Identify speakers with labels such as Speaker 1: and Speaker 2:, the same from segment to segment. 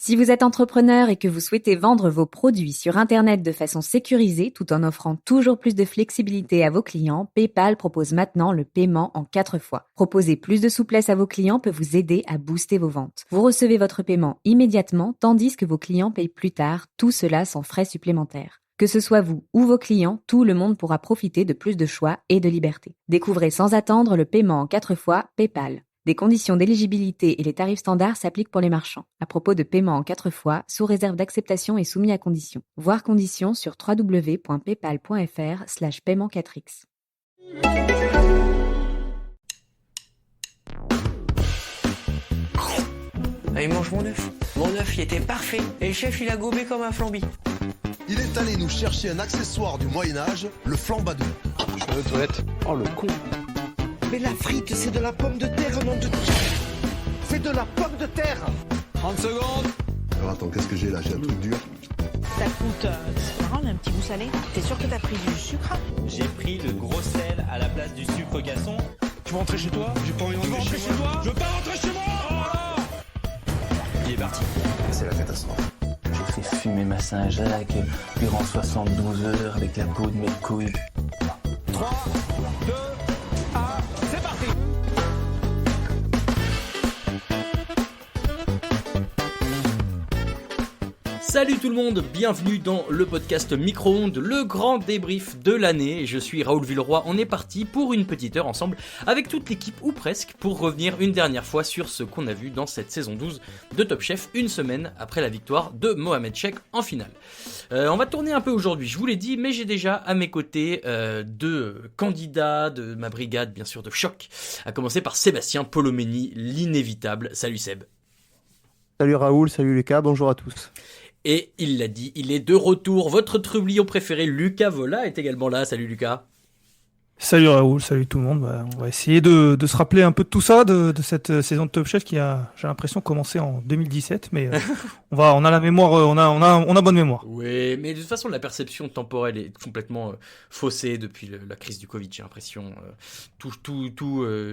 Speaker 1: Si vous êtes entrepreneur et que vous souhaitez vendre vos produits sur Internet de façon sécurisée tout en offrant toujours plus de flexibilité à vos clients, PayPal propose maintenant le paiement en 4 fois. Proposer plus de souplesse à vos clients peut vous aider à booster vos ventes. Vous recevez votre paiement immédiatement tandis que vos clients payent plus tard, tout cela sans frais supplémentaires. Que ce soit vous ou vos clients, tout le monde pourra profiter de plus de choix et de liberté. Découvrez sans attendre le paiement en 4 fois PayPal. Des conditions d'éligibilité et les tarifs standards s'appliquent pour les marchands. À propos de paiement en 4 fois, sous réserve d'acceptation et soumis à conditions. Voir conditions sur www.paypal.fr/paiement4x.
Speaker 2: Allez, mange mon œuf. Mon œuf, il était parfait. Et le chef, il a gobé comme un flambi.
Speaker 3: Il est allé nous chercher un accessoire du Moyen-Âge, le flambadou.
Speaker 4: Je vais aux toilettes. Oh, le con.
Speaker 5: Mais la frite, c'est de la pomme de terre, nom de Dieu. C'est de la pomme de terre.
Speaker 4: 30 secondes.
Speaker 3: Alors attends, qu'est-ce que j'ai là? J'ai un truc dur.
Speaker 6: Ça coûte, c'est marrant, mais un petit goût salé. T'es sûr que t'as pris du sucre?
Speaker 7: J'ai pris le gros sel à la place du sucre casson.
Speaker 4: Tu veux rentrer chez toi? J'ai pas envie de rentrer chez toi. Je veux pas rentrer chez moi.
Speaker 7: Il est parti.
Speaker 3: C'est la catastrophe.
Speaker 8: J'ai fait fumer ma Saint-Jacques durant 72 heures avec la peau de mes couilles.
Speaker 4: 3, 2, 1, c'est parti.
Speaker 9: Salut tout le monde, bienvenue dans le podcast Micro-ondes, le grand débrief de l'année. Je suis Raoul Villeroy, on est parti pour une petite heure ensemble avec toute l'équipe, ou presque, pour revenir une dernière fois sur ce qu'on a vu dans cette saison 12 de Top Chef, une semaine après la victoire de Mohamed Cheick en finale. On va tourner un peu aujourd'hui, je vous l'ai dit, mais j'ai déjà à mes côtés deux candidats de ma brigade, bien sûr, de choc, à commencer par Sébastien Polomeni, l'inévitable. Salut Seb.
Speaker 10: Salut Raoul, salut Lucas, bonjour à tous.
Speaker 9: Et il l'a dit, il est de retour. Votre trublion préféré, Lucas Vola, est également là. Salut Lucas.
Speaker 11: Salut Raoul, salut tout le monde. On va essayer de se rappeler un peu de tout ça, de cette saison de Top Chef qui a, j'ai l'impression, commencé en 2017. Mais on a la mémoire, on a bonne mémoire.
Speaker 9: Oui, mais de toute façon, la perception temporelle est complètement faussée depuis la crise du Covid, j'ai l'impression. Tout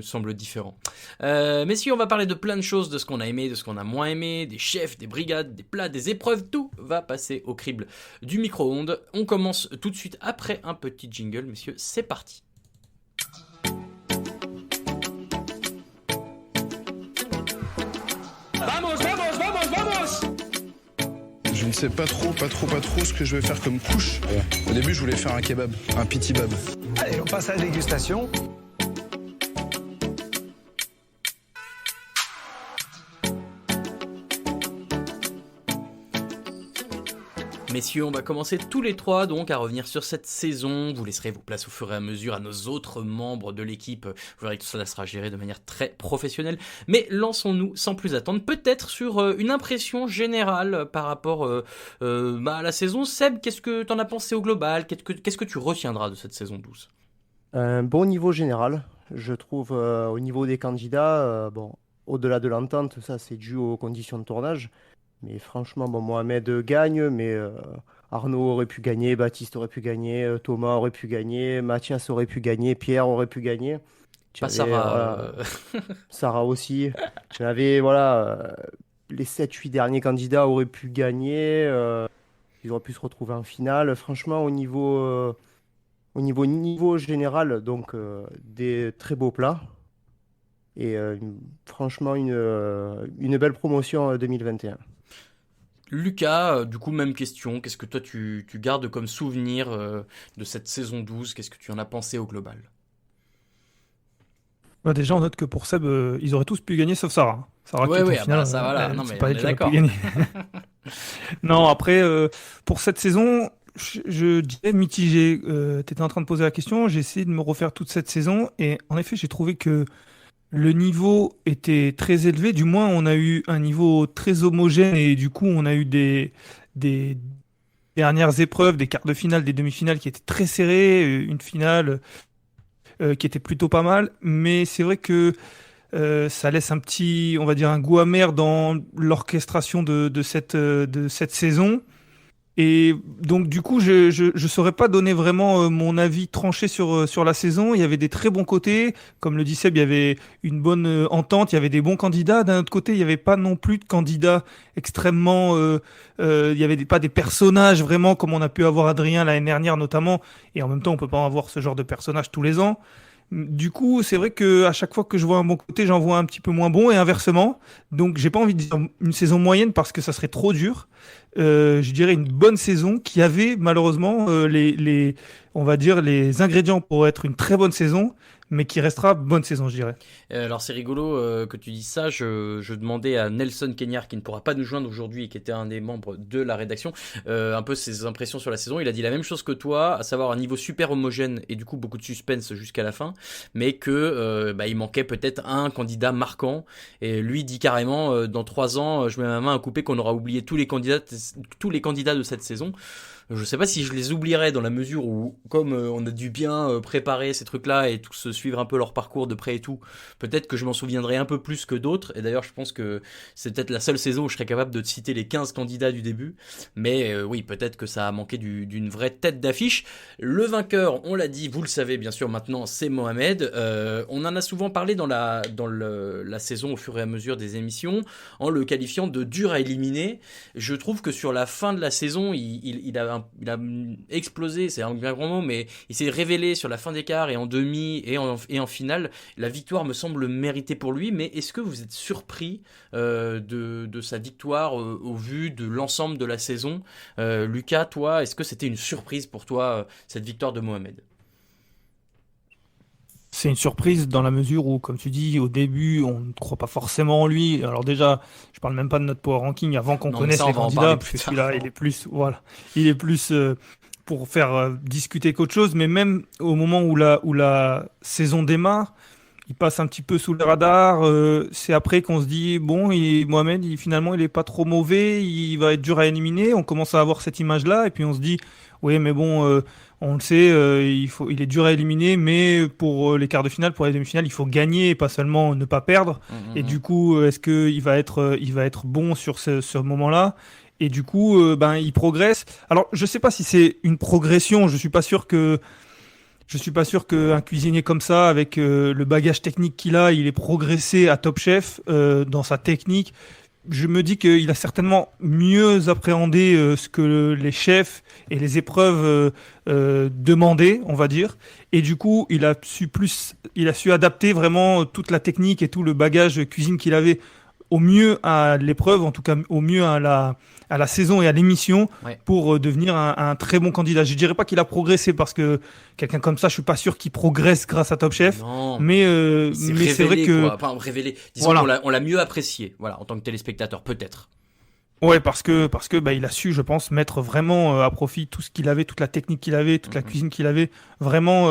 Speaker 9: semble différent. Mais si on va parler de plein de choses, de ce qu'on a aimé, de ce qu'on a moins aimé, des chefs, des brigades, des plats, des épreuves, tout va passer au crible du micro-ondes. On commence tout de suite après un petit jingle, messieurs. C'est parti.
Speaker 4: Je ne sais pas trop ce que je vais faire comme couche. Au début, je voulais faire un kebab, un pitibab.
Speaker 5: Allez, on passe à la dégustation.
Speaker 9: Messieurs, on va commencer tous les trois donc à revenir sur cette saison. Vous laisserez vos places au fur et à mesure à nos autres membres de l'équipe. Vous verrez que tout ça sera géré de manière très professionnelle. Mais lançons-nous sans plus attendre, peut-être sur une impression générale par rapport à la saison. Seb, qu'est-ce que tu en as pensé au global? Qu'est-ce que tu retiendras de cette saison 12?
Speaker 10: Un bon niveau général, je trouve, au niveau des candidats. Au-delà de l'entente, ça c'est dû aux conditions de tournage. Mais franchement, Mohamed gagne, mais Arnaud aurait pu gagner, Baptiste aurait pu gagner, Thomas aurait pu gagner, Mathias aurait pu gagner, Pierre aurait pu gagner.
Speaker 9: Pas Sarah.
Speaker 10: Sarah aussi. Les 7-8 derniers candidats auraient pu gagner. Ils auraient pu se retrouver en finale. Franchement, au niveau général, donc des très beaux plats. Et franchement, une belle promotion 2021.
Speaker 9: Lucas, du coup, même question. Qu'est-ce que toi, tu gardes comme souvenir de cette saison 12? Qu'est-ce que tu en as pensé au global?
Speaker 11: Déjà, on note que pour Seb, ils auraient tous pu gagner sauf Sarah. Sarah qui est en finale,
Speaker 9: ça voilà. Non,
Speaker 11: c'est
Speaker 9: mais
Speaker 11: pas
Speaker 9: on
Speaker 11: elle
Speaker 9: est
Speaker 11: qui aurait
Speaker 9: d'accord.
Speaker 11: pu gagner. Non, après, pour cette saison, je dirais mitigé. Tu étais en train de poser la question, j'ai essayé de me refaire toute cette saison, et en effet, j'ai trouvé que le niveau était très élevé, du moins on a eu un niveau très homogène et du coup on a eu des dernières épreuves, des quarts de finale, des demi-finales qui étaient très serrées, une finale qui était plutôt pas mal, mais c'est vrai que ça laisse un petit, on va dire un goût amer dans l'orchestration de cette saison. Et donc du coup, je saurais pas donner vraiment mon avis tranché sur la saison. Il y avait des très bons côtés, comme le dit Seb, il y avait une bonne entente, il y avait des bons candidats. D'un autre côté, il y avait pas non plus de candidats extrêmement. Il y avait pas des personnages vraiment comme on a pu avoir Adrien l'année dernière notamment. Et en même temps, on peut pas avoir ce genre de personnage tous les ans. Du coup, c'est vrai que à chaque fois que je vois un bon côté, j'en vois un petit peu moins bon et inversement. Donc, j'ai pas envie de dire une saison moyenne parce que ça serait trop dur. Je dirais une bonne saison qui avait malheureusement on va dire les ingrédients pour être une très bonne saison, mais qui restera bonne saison, je dirais.
Speaker 9: Alors c'est rigolo que tu dises ça, je demandais à Nelson Kenyard qui ne pourra pas nous joindre aujourd'hui et qui était un des membres de la rédaction un peu ses impressions sur la saison. Il a dit la même chose que toi, à savoir un niveau super homogène et du coup beaucoup de suspense jusqu'à la fin, mais que il manquait peut-être un candidat marquant, et lui dit carrément dans 3 ans je mets ma main à couper qu'on aura oublié tous les candidats de cette saison. Je sais pas si je les oublierais dans la mesure où, comme on a dû bien préparer ces trucs-là et tous suivre un peu leur parcours de près et tout, peut-être que je m'en souviendrai un peu plus que d'autres. Et d'ailleurs, je pense que c'est peut-être la seule saison où je serais capable de te citer les 15 candidats du début. Mais oui, peut-être que ça a manqué d'une vraie tête d'affiche. Le vainqueur, on l'a dit, vous le savez bien sûr maintenant, c'est Mohamed. On en a souvent parlé dans la saison au fur et à mesure des émissions, en le qualifiant de dur à éliminer. Je trouve que sur la fin de la saison, il a explosé, c'est un bien grand mot, mais il s'est révélé sur la fin d'écart et en demi et en finale. La victoire me semble méritée pour lui, mais est-ce que vous êtes surpris de sa victoire au vu de l'ensemble de la saison? Lucas, toi, est-ce que c'était une surprise pour toi cette victoire de Mohamed?
Speaker 11: C'est une surprise dans la mesure où, comme tu dis, au début, on ne croit pas forcément en lui. Alors déjà, je parle même pas de notre power ranking avant qu'on connaisse les candidats, parce que celui-là, il est plus pour faire discuter qu'autre chose. Mais même au moment où la saison démarre, il passe un petit peu sous le radar. C'est après qu'on se dit, bon, Mohamed, finalement, il est pas trop mauvais, il va être dur à éliminer. On commence à avoir cette image-là, et puis on se dit, oui, mais bon, on le sait, il est dur à éliminer, mais pour les quarts de finale, pour les demi-finales, il faut gagner et pas seulement ne pas perdre. Et du coup, est-ce qu'il va être bon sur ce moment-là? Et du coup, il progresse. Alors, je sais pas si c'est une progression. Je suis pas sûr qu'un cuisinier comme ça, avec le bagage technique qu'il a, il ait progressé à Top Chef dans sa technique. Je me dis qu'il a certainement mieux appréhendé ce que les chefs et les épreuves demandaient, on va dire. Et du coup, il a su adapter vraiment toute la technique et tout le bagage cuisine qu'il avait au mieux à l'épreuve, en tout cas au mieux à la saison et à l'émission, pour devenir un très bon candidat. Je dirais pas qu'il a progressé, parce que quelqu'un comme ça, je suis pas sûr qu'il progresse grâce à Top Chef.
Speaker 9: Non,
Speaker 11: mais c'est vrai que
Speaker 9: enfin, révélé. Disons voilà. on l'a mieux apprécié, voilà, en tant que téléspectateur, peut-être.
Speaker 11: Ouais, parce que il a su, je pense, mettre vraiment à profit tout ce qu'il avait, toute la technique qu'il avait, toute la cuisine qu'il avait, vraiment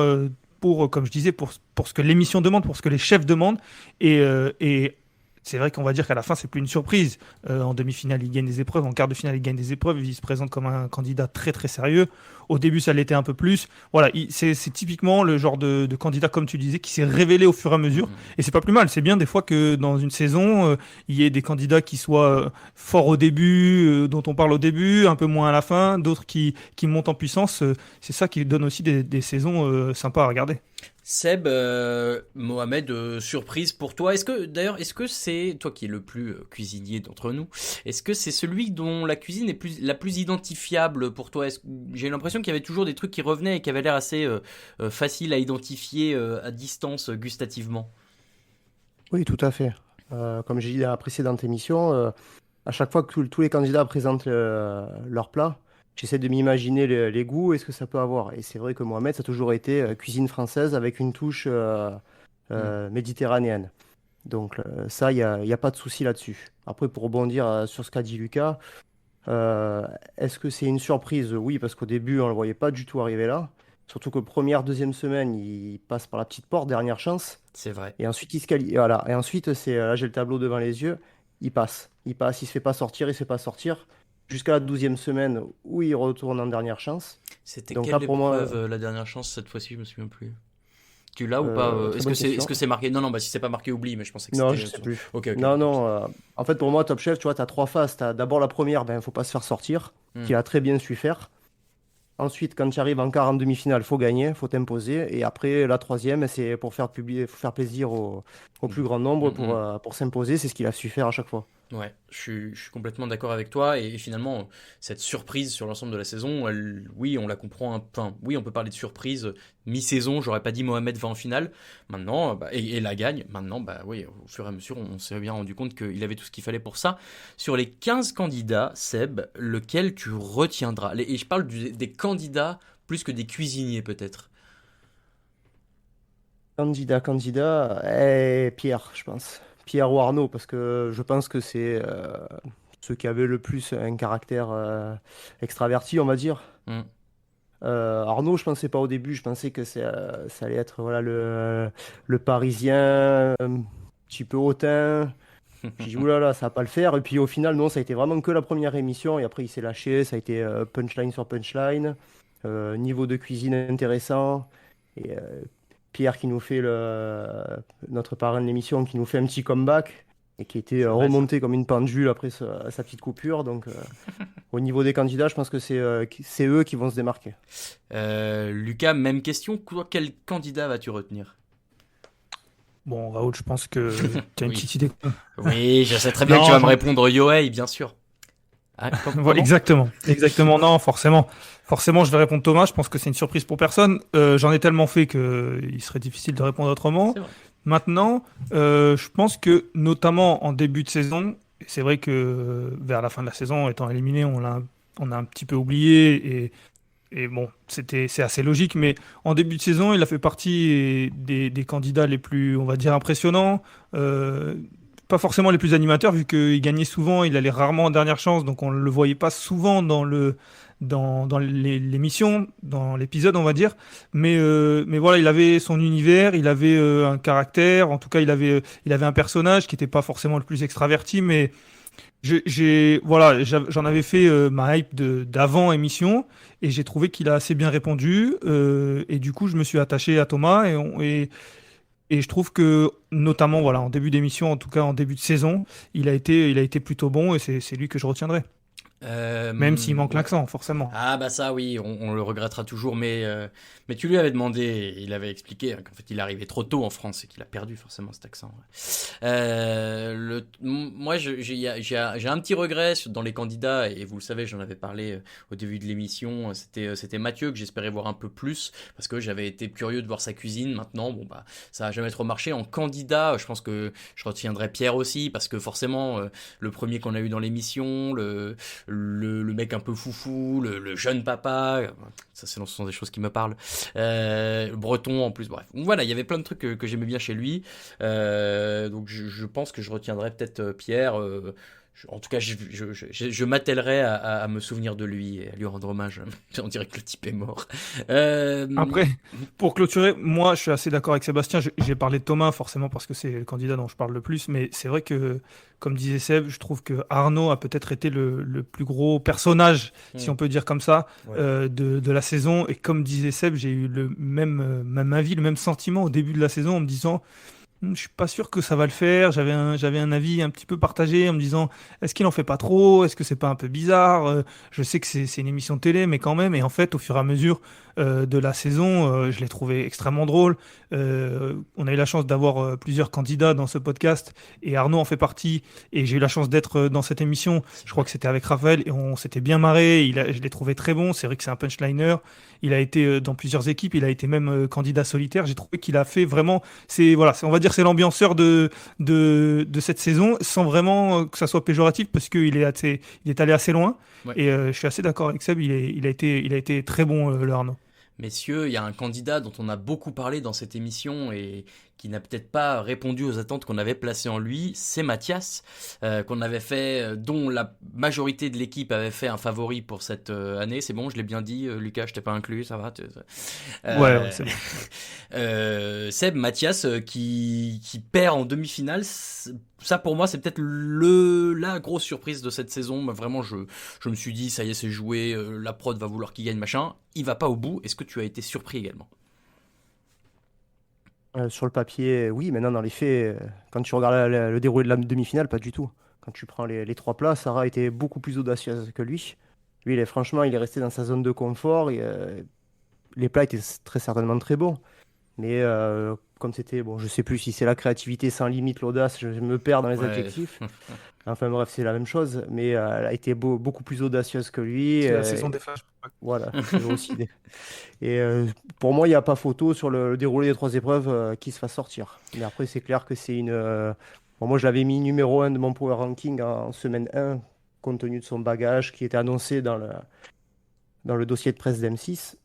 Speaker 11: pour, comme je disais, pour ce que l'émission demande, pour ce que les chefs demandent, et c'est vrai qu'on va dire qu'à la fin, c'est plus une surprise. En demi-finale, il gagne des épreuves. En quart de finale, il gagne des épreuves. Il se présente comme un candidat très, très sérieux. Au début, ça l'était un peu plus. Voilà, c'est typiquement le genre de candidat, comme tu disais, qui s'est révélé au fur et à mesure. Et c'est pas plus mal. C'est bien des fois que dans une saison, il y ait des candidats qui soient forts au début, dont on parle au début, un peu moins à la fin, d'autres qui montent en puissance. C'est ça qui donne aussi des saisons sympas à regarder.
Speaker 9: Seb, Mohamed, surprise pour toi. Est-ce que c'est toi qui es le plus cuisinier d'entre nous, est-ce que c'est celui dont la cuisine est la plus identifiable pour toi? J'ai l'impression qu'il y avait toujours des trucs qui revenaient et qui avaient l'air assez facile à identifier à distance gustativement.
Speaker 10: Oui, tout à fait. Comme j'ai dit dans la précédente émission, à chaque fois que tous les candidats présentent leur plat, j'essaie de m'imaginer les goûts et ce que ça peut avoir. Et c'est vrai que Mohamed, ça a toujours été cuisine française avec une touche méditerranéenne. Donc ça, il n'y a pas de souci là-dessus. Après, pour rebondir sur ce qu'a dit Lucas, est-ce que c'est une surprise? Oui, parce qu'au début, on ne le voyait pas du tout arriver là. Surtout que première, deuxième semaine, il passe par la petite porte, dernière chance.
Speaker 9: C'est vrai.
Speaker 10: Et ensuite, il se qualifie. Voilà. Et ensuite, là, j'ai le tableau devant les yeux. Il passe. Il se fait pas sortir, jusqu'à la 12e semaine où il retourne en dernière chance.
Speaker 9: C'était
Speaker 10: donc
Speaker 9: quelle
Speaker 10: là, pour
Speaker 9: épreuve,
Speaker 10: moi,
Speaker 9: la dernière chance cette fois-ci, je me souviens plus. Tu l'as ou pas
Speaker 10: très
Speaker 9: Est-ce
Speaker 10: bonne
Speaker 9: que
Speaker 10: question.
Speaker 9: c'est marqué? Non, bah si c'est pas marqué, oublie, mais je pensais que
Speaker 10: Non,
Speaker 9: c'était.
Speaker 10: je sais plus.
Speaker 9: Ok.
Speaker 10: Non. En fait, pour moi, Top Chef, tu vois, tu as 3 phases. Tu as d'abord la première, faut pas se faire sortir, qu'il a très bien su faire. Ensuite, quand tu arrives en quart, en demi-finale, faut gagner, faut t'imposer. Et après, la troisième, c'est pour faire plaisir au plus grand nombre, pour s'imposer. C'est ce qu'il a su faire à chaque fois.
Speaker 9: Ouais, je suis complètement d'accord avec toi. Et finalement, cette surprise sur l'ensemble de la saison, oui, on la comprend. Enfin, oui, on peut parler de surprise. Mi-saison, j'aurais pas dit Mohamed va en finale. Maintenant, et la gagne. Maintenant, oui, au fur et à mesure, on s'est bien rendu compte qu'il avait tout ce qu'il fallait pour ça. Sur les 15 candidats, Seb, lequel tu retiendras? Et je parle des candidats plus que des cuisiniers, peut-être.
Speaker 10: Candidat, Pierre, je pense. Pierre ou Arnaud, parce que je pense que c'est ceux qui avaient le plus un caractère extraverti, on va dire. Arnaud, je pensais pas au début, je pensais que ça allait être voilà, le Parisien, un petit peu hautain. J'ai dit, oulala, ça va pas le faire. Et puis au final, non, ça a été vraiment que la première émission. Et après, il s'est lâché, ça a été punchline sur punchline, niveau de cuisine intéressant. Et Pierre qui nous fait notre parrain de l'émission, qui nous fait un petit comeback et qui était remonté comme une pendule après sa petite coupure. Donc au niveau des candidats, je pense que c'est eux qui vont se démarquer.
Speaker 9: Lucas, même question. Quel candidat vas-tu retenir?
Speaker 11: Bon, Raoul, je pense que tu as une petite idée.
Speaker 9: Oui, je sais très bien que tu vas me répondre Yohei, bien sûr.
Speaker 11: Voilà, exactement. Non, forcément, je vais répondre Thomas. Je pense que c'est une surprise pour personne. J'en ai tellement fait que il serait difficile de répondre autrement. Maintenant, je pense que notamment en début de saison, c'est vrai que vers la fin de la saison, étant éliminé, on a un petit peu oublié et bon, c'est assez logique. Mais en début de saison, il a fait partie des candidats les plus, on va dire, impressionnants. Pas forcément les plus animateurs, vu qu'il gagnait souvent, il allait rarement en dernière chance, donc on ne le voyait pas souvent dans l'émission, dans l'épisode, on va dire. Mais voilà, il avait son univers, il avait un caractère, en tout cas, il avait un personnage qui n'était pas forcément le plus extraverti, mais j'en avais fait ma hype d'avant émission, et j'ai trouvé qu'il a assez bien répondu, et du coup, je me suis attaché à Thomas, et je trouve que, notamment, voilà, en début d'émission, en tout cas en début de saison, il a été plutôt bon et c'est lui que je retiendrai. Même s'il manque l'accent, forcément.
Speaker 9: Ah bah ça oui, on le regrettera toujours, mais tu lui avais demandé, il avait expliqué qu'en fait il arrivait trop tôt en France et qu'il a perdu forcément cet accent. Moi j'ai un petit regret dans les candidats, et vous le savez, j'en avais parlé au début de l'émission, c'était Mathieu que j'espérais voir un peu plus, parce que j'avais été curieux de voir sa cuisine. Maintenant, ça a jamais trop marché. En candidat, je pense que je retiendrai Pierre aussi, parce que forcément, le premier qu'on a eu dans l'émission, le mec un peu foufou, le jeune papa, ça ce sont des choses qui me parlent, breton en plus, bref. Voilà, il y avait plein de trucs que j'aimais bien chez lui, donc je pense que je retiendrai peut-être Pierre. En tout cas, je m'attellerai à me souvenir de lui et à lui rendre hommage. On dirait que le type est mort.
Speaker 11: Après, pour clôturer, moi, je suis assez d'accord avec Sébastien. J'ai parlé de Thomas, forcément, parce que c'est le candidat dont je parle le plus. Mais c'est vrai que, comme disait Seb, je trouve que Arnaud a peut-être été le plus gros personnage, si on peut dire comme ça, de la saison. Et comme disait Seb, j'ai eu le même avis, le même sentiment au début de la saison, en me disant... Je suis pas sûr que ça va le faire. J'avais un avis un petit peu partagé en me disant, est-ce qu'il en fait pas trop? Est-ce que c'est pas un peu bizarre? Je sais que c'est une émission de télé, mais quand même. Et en fait, au fur et à mesure de la saison, je l'ai trouvé extrêmement drôle. On a eu la chance d'avoir plusieurs candidats dans ce podcast, et Arnaud en fait partie. Et j'ai eu la chance d'être dans cette émission. Je crois que c'était avec Raphaël, et on s'était bien marré. Je l'ai trouvé très bon. C'est vrai que c'est un punchliner. Il a été dans plusieurs équipes. Il a été même candidat solitaire. J'ai trouvé qu'il a fait vraiment. On va dire, c'est l'ambianceur de cette saison, sans vraiment que ça soit péjoratif, parce qu'il est allé assez loin. Ouais. Et je suis assez d'accord avec Seb. Il a été très bon, le Arnaud.
Speaker 9: Messieurs, il y a un candidat dont on a beaucoup parlé dans cette émission et qui n'a peut-être pas répondu aux attentes qu'on avait placées en lui, c'est Mathias, dont la majorité de l'équipe avait fait un favori pour cette année. C'est bon, je l'ai bien dit, Lucas, je t'ai pas inclus, ça va
Speaker 11: ouais, c'est bon.
Speaker 9: Seb, Mathias, qui perd en demi-finale, ça pour moi c'est peut-être la grosse surprise de cette saison. Vraiment, je me suis dit, ça y est, c'est joué, la prod va vouloir qu'il gagne, machin. Il va pas au bout. Est-ce que tu as été surpris également ?
Speaker 10: Sur le papier, oui, maintenant dans les faits, quand tu regardes le déroulé de la demi-finale, pas du tout. Quand tu prends les trois plats, Sarah était beaucoup plus audacieuse que lui. Lui, franchement, il est resté dans sa zone de confort et les plats étaient très certainement très bons. Mais comme c'était, bon, je sais plus si c'est la créativité sans limite, l'audace, je me perds dans les
Speaker 9: Ouais.
Speaker 10: adjectifs. Enfin bref, c'est la même chose, mais elle a été beaucoup plus audacieuse que lui.
Speaker 11: C'est la saison des flashbacks.
Speaker 10: Voilà, il y avait aussi des... Et pour moi, il n'y a pas photo sur le déroulé des trois épreuves qui se fasse sortir. Mais après, c'est clair que c'est une... bon, moi, je l'avais mis numéro un de mon Power Ranking en semaine 1, compte tenu de son bagage qui était annoncé dans le dossier de presse d'M6.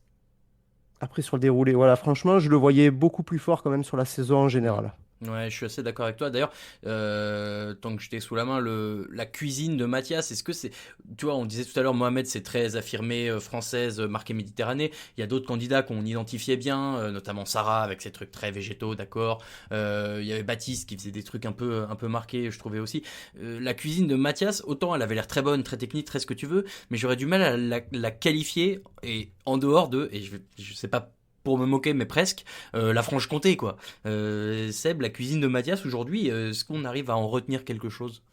Speaker 10: Après, sur le déroulé, voilà, franchement, je le voyais beaucoup plus fort quand même sur la saison en général.
Speaker 9: Ouais, je suis assez d'accord avec toi. D'ailleurs, tant que j'étais sous la main, la cuisine de Mathias, est-ce que c'est... Tu vois, on disait tout à l'heure, Mohamed, c'est très affirmé, française, marquée Méditerranée. Il y a d'autres candidats qu'on identifiait bien, notamment Sarah, avec ses trucs très végétaux, d'accord. Il y avait Baptiste qui faisait des trucs un peu marqués, je trouvais aussi. La cuisine de Mathias, autant elle avait l'air très bonne, très technique, très ce que tu veux, mais j'aurais du mal à la qualifier, et en dehors de... Et je sais pas pour me moquer, mais presque, la Franche-Comté, quoi. Seb, la cuisine de Mathias, aujourd'hui, est-ce qu'on arrive à en retenir quelque chose?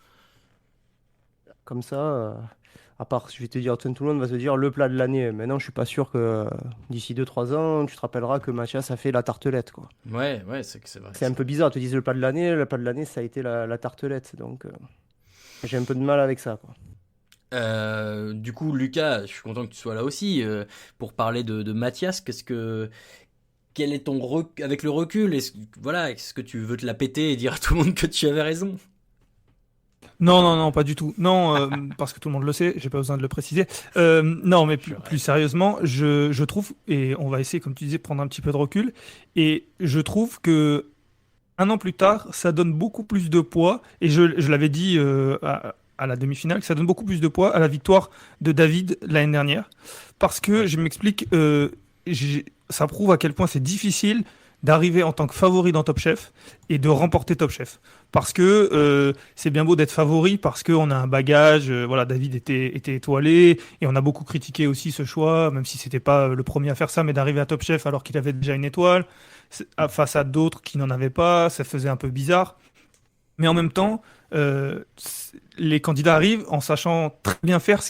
Speaker 10: Comme ça, à part, je vais te dire, tout le monde va se dire le plat de l'année. Maintenant, je suis pas sûr que d'ici 2 3 ans, tu te rappelleras que Mathias a fait la tartelette, quoi.
Speaker 9: Ouais, ouais, c'est vrai.
Speaker 10: C'est un peu bizarre, te disent le plat de l'année. Le plat de l'année, ça a été la tartelette. Donc, j'ai un peu de mal avec ça, quoi.
Speaker 9: Du coup, Lucas, je suis content que tu sois là aussi pour parler de Mathias. Quel est ton avec le recul? Est-ce que tu veux te la péter et dire à tout le monde que tu avais raison?
Speaker 11: Non, non, non, pas du tout. Non, parce que tout le monde le sait, j'ai pas besoin de le préciser. Non, mais plus sérieusement, je trouve, et on va essayer, comme tu disais, de prendre un petit peu de recul, et je trouve que 1 an plus tard, ça donne beaucoup plus de poids, et je l'avais dit à la demi-finale, que ça donne beaucoup plus de poids à la victoire de David l'année dernière, parce que, je m'explique, ça prouve à quel point c'est difficile d'arriver en tant que favori dans Top Chef et de remporter Top Chef. Parce que c'est bien beau d'être favori, parce qu'on a un bagage, voilà, David était étoilé, et on a beaucoup critiqué aussi ce choix, même si c'était pas le premier à faire ça, mais d'arriver à Top Chef alors qu'il avait déjà une étoile, face à d'autres qui n'en avaient pas, ça faisait un peu bizarre. Mais en même temps, les candidats arrivent en sachant très bien faire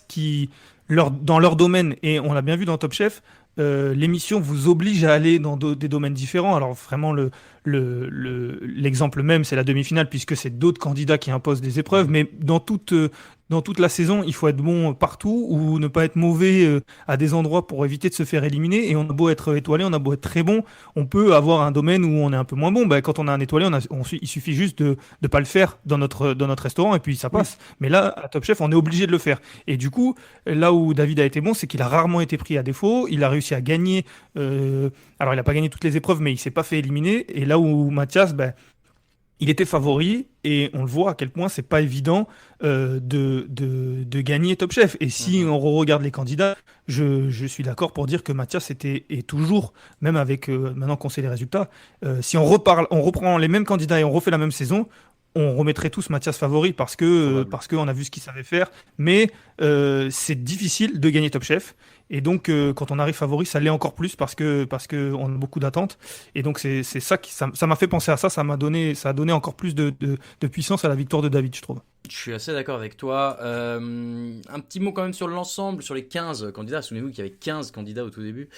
Speaker 11: dans leur domaine, et on l'a bien vu dans Top Chef, l'émission vous oblige à aller dans des domaines différents. Alors vraiment, l'exemple même, c'est la demi-finale, puisque c'est d'autres candidats qui imposent des épreuves, mais dans toute la saison, il faut être bon partout, ou ne pas être mauvais à des endroits pour éviter de se faire éliminer. Et on a beau être étoilé, on a beau être très bon, on peut avoir un domaine où on est un peu moins bon. Ben, quand on a un étoilé, il suffit juste de ne pas le faire dans notre restaurant, et puis ça passe. Mais là, à Top Chef, on est obligé de le faire. Et du coup, là où David a été bon, c'est qu'il a rarement été pris à défaut. Il a réussi à gagner. Alors, il n'a pas gagné toutes les épreuves, mais il s'est pas fait éliminer. Et là où Mathias, ben, il était favori, et on le voit à quel point c'est pas évident de gagner Top Chef. Et si on regarde les candidats, je suis d'accord pour dire que Mathias est toujours, même avec maintenant qu'on sait les résultats, si on reprend les mêmes candidats et on refait la même saison, on remettrait tous Mathias favori parce qu'on a vu ce qu'il savait faire. Mais c'est difficile de gagner Top Chef. Et donc, quand on arrive favori, ça l'est encore plus parce que on a beaucoup d'attentes. Et donc, c'est ça ça m'a fait penser à ça. Ça a donné encore plus de puissance à la victoire de David, je trouve.
Speaker 9: Je suis assez d'accord avec toi. Un petit mot quand même sur l'ensemble, sur les 15 candidats. Souvenez-vous qu'il y avait 15 candidats au tout début.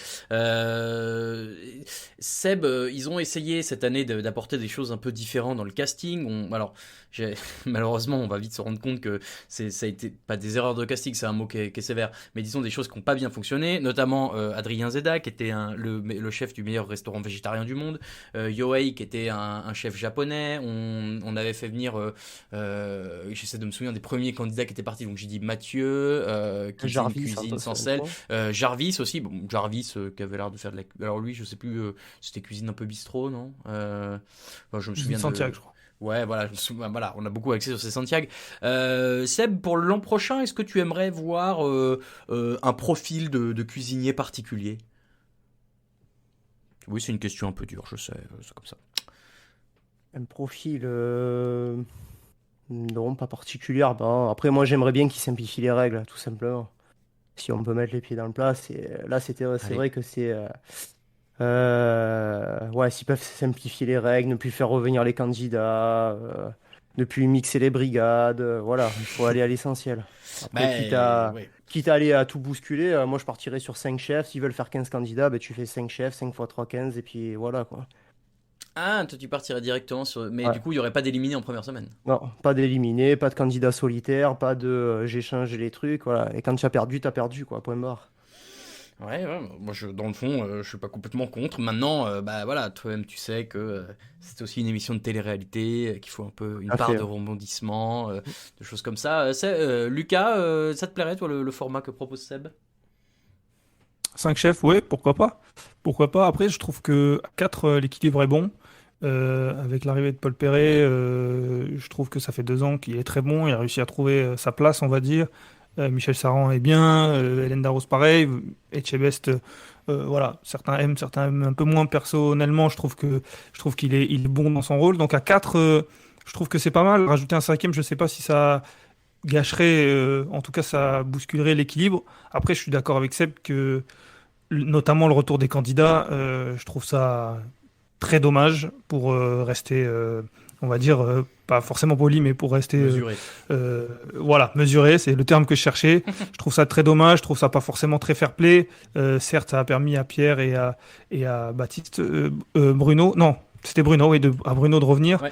Speaker 9: Seb, ils ont essayé cette année d'apporter des choses un peu différentes dans le casting. Malheureusement, on va vite se rendre compte que ça a été pas des erreurs de casting, c'est un mot qui est sévère, mais disons des choses qui n'ont pas bien fonctionné, notamment Adrien Zeda, qui était le chef du meilleur restaurant végétarien du monde, Yohei, qui était un chef japonais. On avait fait venir... j'essaie de me souvenir des premiers candidats qui étaient partis, donc j'ai dit Mathieu, qui faisait une cuisine sans sel, Jarvis aussi, Jarvis qui avait l'air de faire alors lui je sais plus, c'était cuisine un peu bistrot, non, je me souviens de
Speaker 11: Santiago, je crois.
Speaker 9: Ouais, voilà, voilà, on a beaucoup axé sur ces Santiago. Seb, pour l'an prochain, est-ce que tu aimerais voir un profil de cuisinier particulier? Oui, c'est une question un peu dure, je sais, c'est comme ça.
Speaker 10: Un profil... Non, pas particulier. Ben, après, moi, j'aimerais bien qu'ils simplifient les règles, tout simplement. Si on peut mettre les pieds dans le plat, c'est vrai que Ouais, s'ils peuvent simplifier les règles, ne plus faire revenir les candidats, ne plus mixer les brigades, voilà, il faut aller à l'essentiel. Après,
Speaker 9: Ouais.
Speaker 10: quitte à aller à tout bousculer, moi je partirais sur 5 chefs. S'ils veulent faire 15 candidats, ben, tu fais 5 chefs, 5 x 3, 15, et puis voilà quoi.
Speaker 9: Ah, toi tu partirais directement sur. Mais
Speaker 10: Ouais.
Speaker 9: du coup, il y aurait pas d'éliminés en première semaine.
Speaker 10: Non, pas d'éliminer, pas de candidat solitaire, pas de j'échange les trucs, voilà. Et quand tu as perdu, quoi, point barre.
Speaker 9: Ouais, moi dans le fond, je suis pas complètement contre. Maintenant, bah voilà, toi-même tu sais que c'est aussi une émission de télé-réalité, qu'il faut un peu une
Speaker 10: À
Speaker 9: part
Speaker 10: fait.
Speaker 9: de rebondissement, de choses comme ça. Lucas, ça te plairait toi le format que propose Seb?
Speaker 11: 5 chefs, ouais, pourquoi pas? Pourquoi pas? Après, je trouve que à 4, l'équilibre est bon. Avec l'arrivée de Paul Perret, je trouve que ça fait 2 ans qu'il est très bon. Il a réussi à trouver sa place, on va dire. Michel Saran est bien. Hélène Darroze, pareil. Etchebest, voilà. Certains aiment un peu moins. Personnellement, je trouve il est bon dans son rôle. Donc à 4, je trouve que c'est pas mal. Rajouter un 5e, je sais pas si ça gâcherait, en tout cas, ça bousculerait l'équilibre. Après, je suis d'accord avec Seb que notamment le retour des candidats, je trouve ça très dommage pour rester, on va dire, pas forcément poli, mais pour rester,
Speaker 9: Mesuré.
Speaker 11: voilà, mesuré, c'est le terme que je cherchais. Je trouve ça très dommage, je trouve ça pas forcément très fair-play. Certes, ça a permis à Pierre et à Baptiste, Bruno, non. C'était Bruno, oui, à Bruno de revenir.
Speaker 9: Ouais.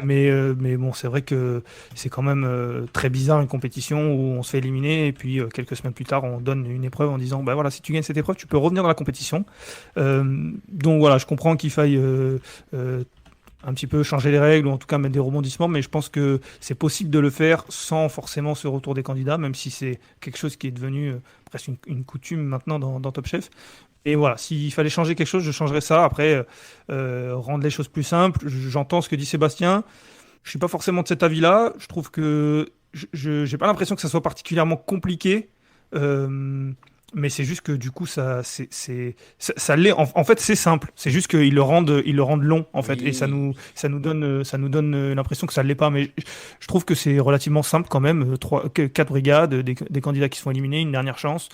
Speaker 11: Mais bon, c'est vrai que c'est quand même très bizarre une compétition où on se fait éliminer et puis quelques semaines plus tard, on donne une épreuve en disant, bah voilà, si tu gagnes cette épreuve, tu peux revenir dans la compétition. Donc voilà, je comprends qu'il faille un petit peu changer les règles ou en tout cas mettre des rebondissements, mais je pense que c'est possible de le faire sans forcément ce retour des candidats, même si c'est quelque chose qui est devenu presque une coutume maintenant dans Top Chef. Et voilà, s'il fallait changer quelque chose, je changerais ça. Après, rendre les choses plus simples. J'entends ce que dit Sébastien. Je suis pas forcément de cet avis-là. Je trouve que je j'ai pas l'impression que ça soit particulièrement compliqué. Mais c'est juste que du coup, ça l'est. En fait, c'est simple. C'est juste qu'ils le rendent long, en fait.
Speaker 9: Oui.
Speaker 11: Et ça nous donne l'impression que ça l'est pas. Mais je trouve que c'est relativement simple quand même. 4 brigades, des candidats qui se font éliminer, une dernière chance.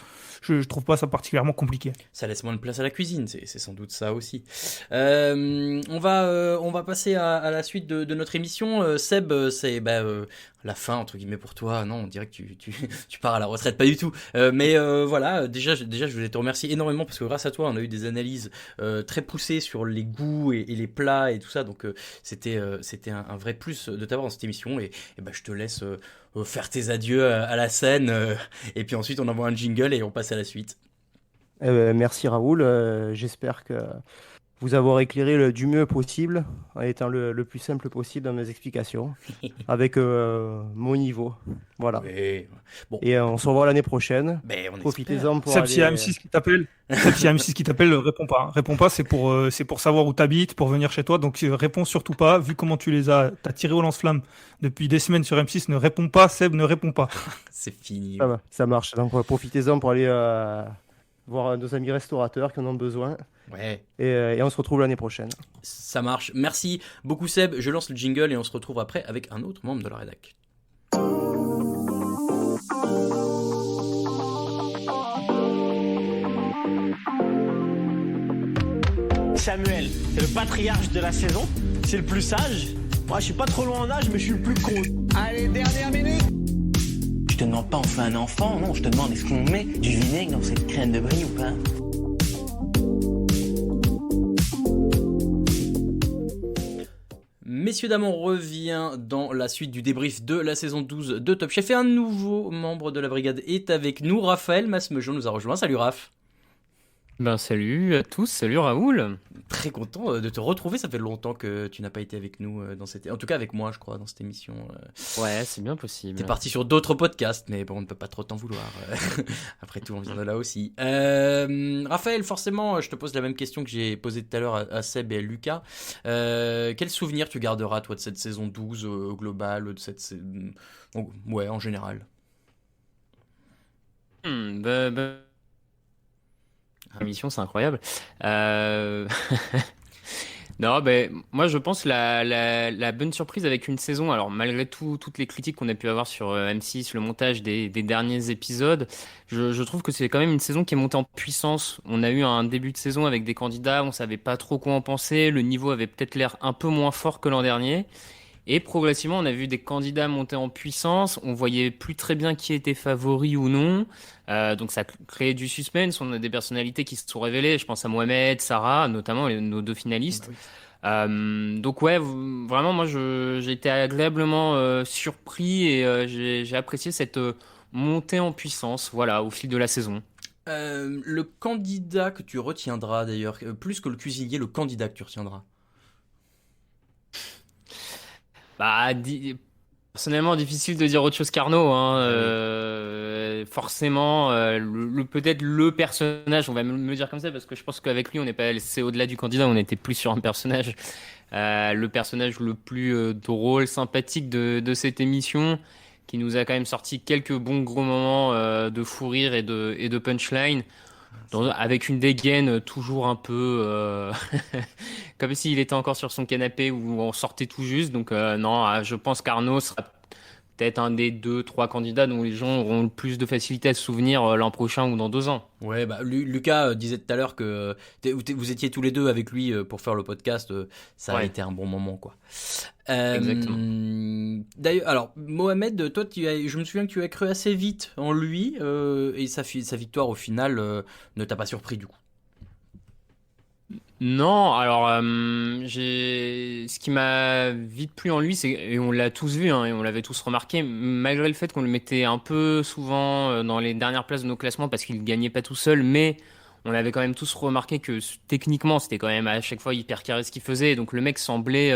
Speaker 11: Je trouve pas ça particulièrement compliqué.
Speaker 9: Ça laisse moins de place à la cuisine, c'est sans doute ça aussi. On va passer à la suite de notre émission. Seb, c'est la fin entre guillemets pour toi. Non, on dirait que tu pars à la retraite, pas du tout. Mais voilà, déjà je voulais te remercier énormément parce que grâce à toi, on a eu des analyses très poussées sur les goûts et les plats et tout ça. Donc c'était un vrai plus de t'avoir dans cette émission. Et je te laisse faire tes adieux à la scène. Et puis ensuite, on envoie un jingle et on passe à la suite.
Speaker 10: Merci Raoul, j'espère que vous avoir éclairé du mieux possible, en étant le plus simple possible dans mes explications, avec mon niveau. Voilà.
Speaker 9: Oui. Bon.
Speaker 10: Et on se revoit l'année prochaine.
Speaker 9: Ben, on
Speaker 10: Profitez-en pour
Speaker 11: Seb, s'il y a
Speaker 10: aller...
Speaker 11: M6 qui t'appelle, réponds pas. Réponds pas, c'est pour savoir où t'habites, pour venir chez toi. Donc réponds surtout pas. Vu comment t'as tiré au lance-flamme depuis des semaines sur M6, ne réponds pas. Seb, ne réponds pas.
Speaker 9: C'est fini.
Speaker 10: Ça marche. Donc profitez-en pour aller voir nos amis restaurateurs qui en ont besoin.
Speaker 9: Ouais.
Speaker 10: Et on se retrouve l'année prochaine.
Speaker 9: Ça marche. Merci beaucoup Seb. Je lance le jingle et on se retrouve après avec un autre membre de la rédac.
Speaker 2: Samuel, c'est le patriarche de la saison, c'est le plus sage. Moi, je suis pas trop loin en âge, mais je suis le plus con. Allez, dernière minute.
Speaker 8: Je te demande pas on fait un enfant, non, je te demande est-ce qu'on met du vinaigre dans cette crème de brie ou pas?
Speaker 9: Messieurs, dames, on revient dans la suite du débrief de la saison 12 de Top Chef et un nouveau membre de la brigade est avec nous. Raphaël Masmejean nous a rejoint. Salut Raph.
Speaker 12: Ben salut à tous, salut Raoul.
Speaker 9: Très content de te retrouver, ça fait longtemps que tu n'as pas été avec nous dans cette... En tout cas avec moi je crois dans cette émission.
Speaker 12: Ouais, c'est bien possible.
Speaker 9: T'es parti sur d'autres podcasts mais bon on ne peut pas trop t'en vouloir. Après tout on vient de là aussi. Raphaël, forcément je te pose la même question que j'ai posée tout à l'heure à Seb et à Lucas. Quel souvenir tu garderas toi de cette saison 12 au global, de cette... Ouais en général.
Speaker 12: L'émission, c'est incroyable. Non, moi je pense la bonne surprise avec une saison, alors malgré tout, toutes les critiques qu'on a pu avoir sur M6, le montage des derniers épisodes, je trouve que c'est quand même une saison qui est montée en puissance. On a eu un début de saison avec des candidats, on savait pas trop quoi en penser, le niveau avait peut-être l'air un peu moins fort que l'an dernier. Et progressivement, on a vu des candidats monter en puissance. On voyait plus très bien qui était favori ou non. Donc ça créait du suspense. On a des personnalités qui se sont révélées. Je pense à Mohamed, Sarah, notamment nos deux finalistes. Donc ouais, vraiment, moi, j'ai été agréablement surpris et j'ai apprécié cette montée en puissance, voilà, au fil de la saison.
Speaker 9: Le candidat que tu retiendras d'ailleurs, plus que le cuisinier, le candidat que tu retiendras.
Speaker 12: Personnellement, difficile de dire autre chose qu'Arnaud. Forcément, peut-être le personnage, on va me dire comme ça, parce que je pense qu'avec lui, c'est au-delà du candidat, on était plus sur un personnage, le personnage le plus drôle, sympathique de cette émission, qui nous a quand même sorti quelques bons gros moments de fou rire et de punchline. Avec une dégaine toujours un peu comme s'il était encore sur son canapé ou on sortait tout juste. Donc non, je pense qu'Arnaud sera peut-être un des 2-3 candidats dont les gens auront le plus de facilité à se souvenir l'an prochain ou dans 2 ans.
Speaker 9: Ouais, Lucas disait tout à l'heure que vous étiez tous les deux avec lui pour faire le podcast. Ça a été un bon moment, quoi.
Speaker 12: Exactement.
Speaker 9: D'ailleurs, alors Mohamed, toi, je me souviens que tu as cru assez vite en lui et sa victoire au final ne t'a pas surpris du coup.
Speaker 12: Non, alors ce qui m'a vite plu en lui, et on l'a tous vu, hein, et on l'avait tous remarqué, malgré le fait qu'on le mettait un peu souvent dans les dernières places de nos classements parce qu'il gagnait pas tout seul, mais on avait quand même tous remarqué que techniquement c'était quand même à chaque fois hyper carré ce qu'il faisait, et donc le mec semblait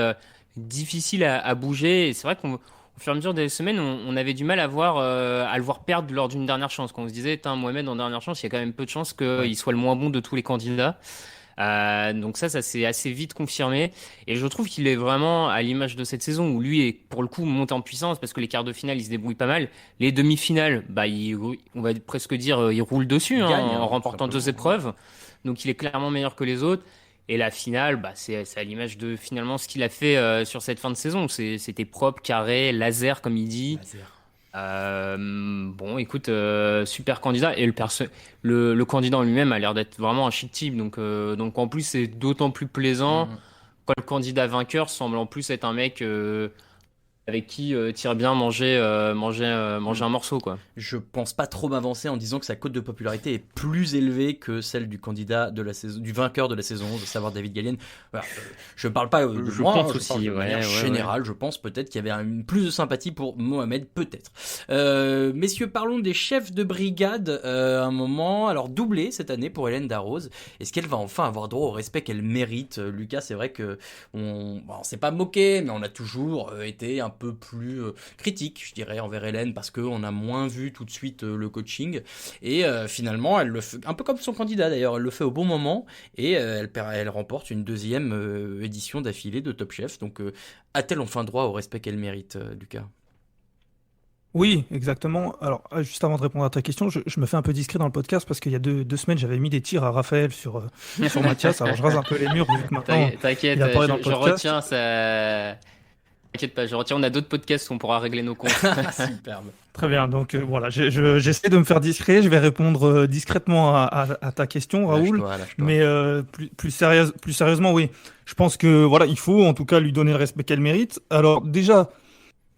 Speaker 12: difficile à bouger, et c'est vrai qu'au fur et à mesure des semaines, on avait du mal à le voir perdre lors d'une dernière chance. Quand on se disait, Mohamed en dernière chance, il y a quand même peu de chances qu'il soit le moins bon de tous les candidats. Donc ça s'est assez vite confirmé, et je trouve qu'il est vraiment à l'image de cette saison où lui est pour le coup monté en puissance parce que les quarts de finale il se débrouille pas mal, les demi-finales on va presque dire il roule dessus, en remportant 2 épreuves, donc il est clairement meilleur que les autres, et la finale c'est à l'image de finalement ce qu'il a fait sur cette fin de saison. C'était propre, carré, laser comme il dit. Bon, écoute, super candidat, et le candidat en lui-même a l'air d'être vraiment un shit type, donc en plus c'est d'autant plus plaisant quand le candidat vainqueur semble en plus être un mec avec qui tire bien manger un morceau, quoi.
Speaker 9: Je pense pas trop m'avancer en disant que sa cote de popularité est plus élevée que celle du candidat de la saison, du vainqueur de la saison, de savoir David Gallienne. Voilà, je parle pas de moi,
Speaker 12: pense
Speaker 9: je
Speaker 12: aussi,
Speaker 9: parle de manière générale. Je pense peut-être qu'il y avait plus de sympathie pour Mohamed, peut-être. Messieurs, parlons des chefs de brigade un moment. Alors, doublé cette année pour Hélène Darroze. Est-ce qu'elle va enfin avoir droit au respect qu'elle mérite? Lucas, c'est vrai que on s'est pas moqué, mais on a toujours été un peu plus critique, je dirais, envers Hélène, parce qu'on a moins vu tout de suite le coaching, et finalement elle le fait un peu comme son candidat d'ailleurs, elle le fait au bon moment, et elle remporte une 2e édition d'affilée de Top Chef. Donc a-t-elle enfin droit au respect qu'elle mérite, Lucas?
Speaker 11: Oui, exactement. Alors, juste avant de répondre à ta question, je me fais un peu discret dans le podcast parce qu'il y a 2 semaines, j'avais mis des tirs à Raphaël sur Mathias. Alors, je rase un peu les murs vu que maintenant
Speaker 12: T'inquiète,
Speaker 11: il apparaît dans le
Speaker 12: je
Speaker 11: podcast.
Speaker 12: retiens ça. T'inquiète pas, on a d'autres podcasts où on pourra régler nos comptes.
Speaker 9: Superbe.
Speaker 11: Très bien, donc voilà, j'essaie de me faire discret, je vais répondre discrètement à ta question, Raoul.
Speaker 9: Lâche-toi.
Speaker 11: Mais plus sérieusement, oui. Je pense que voilà, il faut en tout cas lui donner le respect qu'elle mérite. Alors déjà,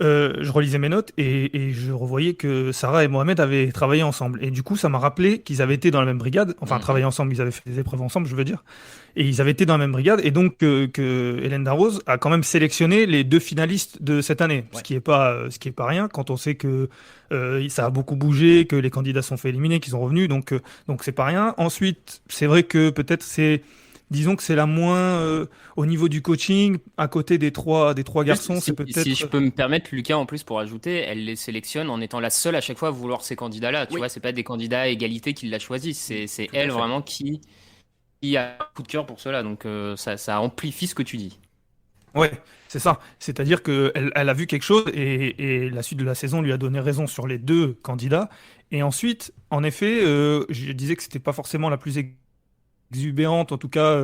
Speaker 11: je relisais mes notes et je revoyais que Sarah et Mohamed avaient travaillé ensemble. Et du coup, ça m'a rappelé qu'ils avaient été dans la même brigade. Enfin, travaillé ensemble, ils avaient fait des épreuves ensemble, je veux dire. Et ils avaient été dans la même brigade. Et donc, que Hélène Darroze a quand même sélectionné les 2 finalistes de cette année. Ouais. Ce qui est pas rien quand on sait que ça a beaucoup bougé, que les candidats sont fait éliminer, qu'ils sont revenus. Donc c'est pas rien. Ensuite, c'est vrai que peut-être disons que c'est la moins au niveau du coaching, à côté des trois garçons, c'est peut-être...
Speaker 12: Si je peux me permettre, Lucas, en plus, pour ajouter, elle les sélectionne en étant la seule à chaque fois à vouloir ces candidats-là. Tu vois, c'est pas des candidats à égalité qui la choisissent, c'est elle vraiment qui a un coup de cœur pour cela. Donc ça amplifie ce que tu dis.
Speaker 11: Ouais, c'est ça. C'est-à-dire qu'elle a vu quelque chose et la suite de la saison lui a donné raison sur les 2 candidats. Et ensuite, en effet, je disais que c'était pas forcément la plus exubérante, en tout cas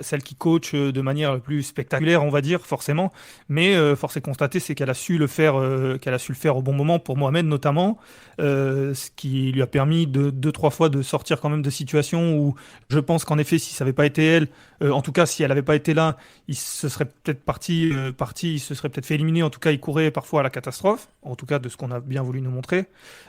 Speaker 11: celle qui coach de manière la plus spectaculaire, on va dire, forcément. Mais force est de constater, c'est qu'elle a su le faire, au bon moment pour Mohamed notamment, ce qui lui a permis deux, trois fois de sortir quand même de situations où je pense qu'en effet, si ça n'avait pas été elle, en tout cas si elle n'avait pas été là, il se serait peut-être il se serait peut-être fait éliminer. En tout cas, il courait parfois à la catastrophe, en tout cas de ce qu'on a bien voulu nous montrer.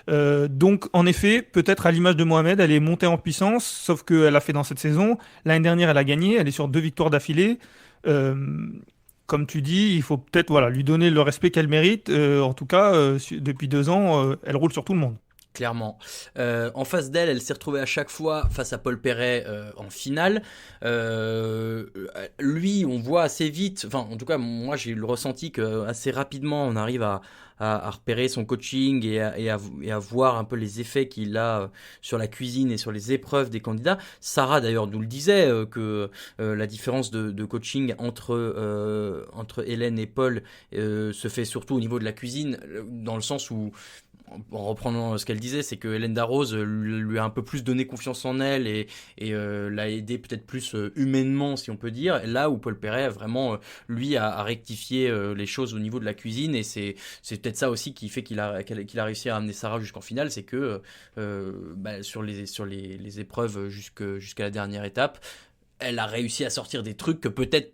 Speaker 11: Donc en effet, peut-être à l'image de Mohamed, elle est montée en puissance, sauf qu'elle a fait dans cette saison. L'année dernière, elle a gagné, elle est sur 2 victoires d'affilée. Comme tu dis, il faut peut-être lui donner le respect qu'elle mérite. En tout cas, depuis 2 ans, elle roule sur tout le monde.
Speaker 9: Clairement. En face d'elle, elle s'est retrouvée à chaque fois face à Paul Perret en finale. Lui, on voit assez vite, enfin en tout cas moi j'ai eu le ressenti qu'assez rapidement on arrive à repérer son coaching et à voir un peu les effets qu'il a sur la cuisine et sur les épreuves des candidats. Sarah d'ailleurs nous le disait que la différence de coaching entre Hélène et Paul se fait surtout au niveau de la cuisine, dans le sens où, en reprenant ce qu'elle disait, c'est que Hélène Darroze lui a un peu plus donné confiance en elle et l'a aidé peut-être plus humainement, si on peut dire, là où Paul Perret vraiment lui a rectifié les choses au niveau de la cuisine, et c'est peut-être ça aussi qui fait qu'il a réussi à amener Sarah jusqu'en finale, c'est que sur les épreuves jusqu'à la dernière étape, elle a réussi à sortir des trucs que peut-être,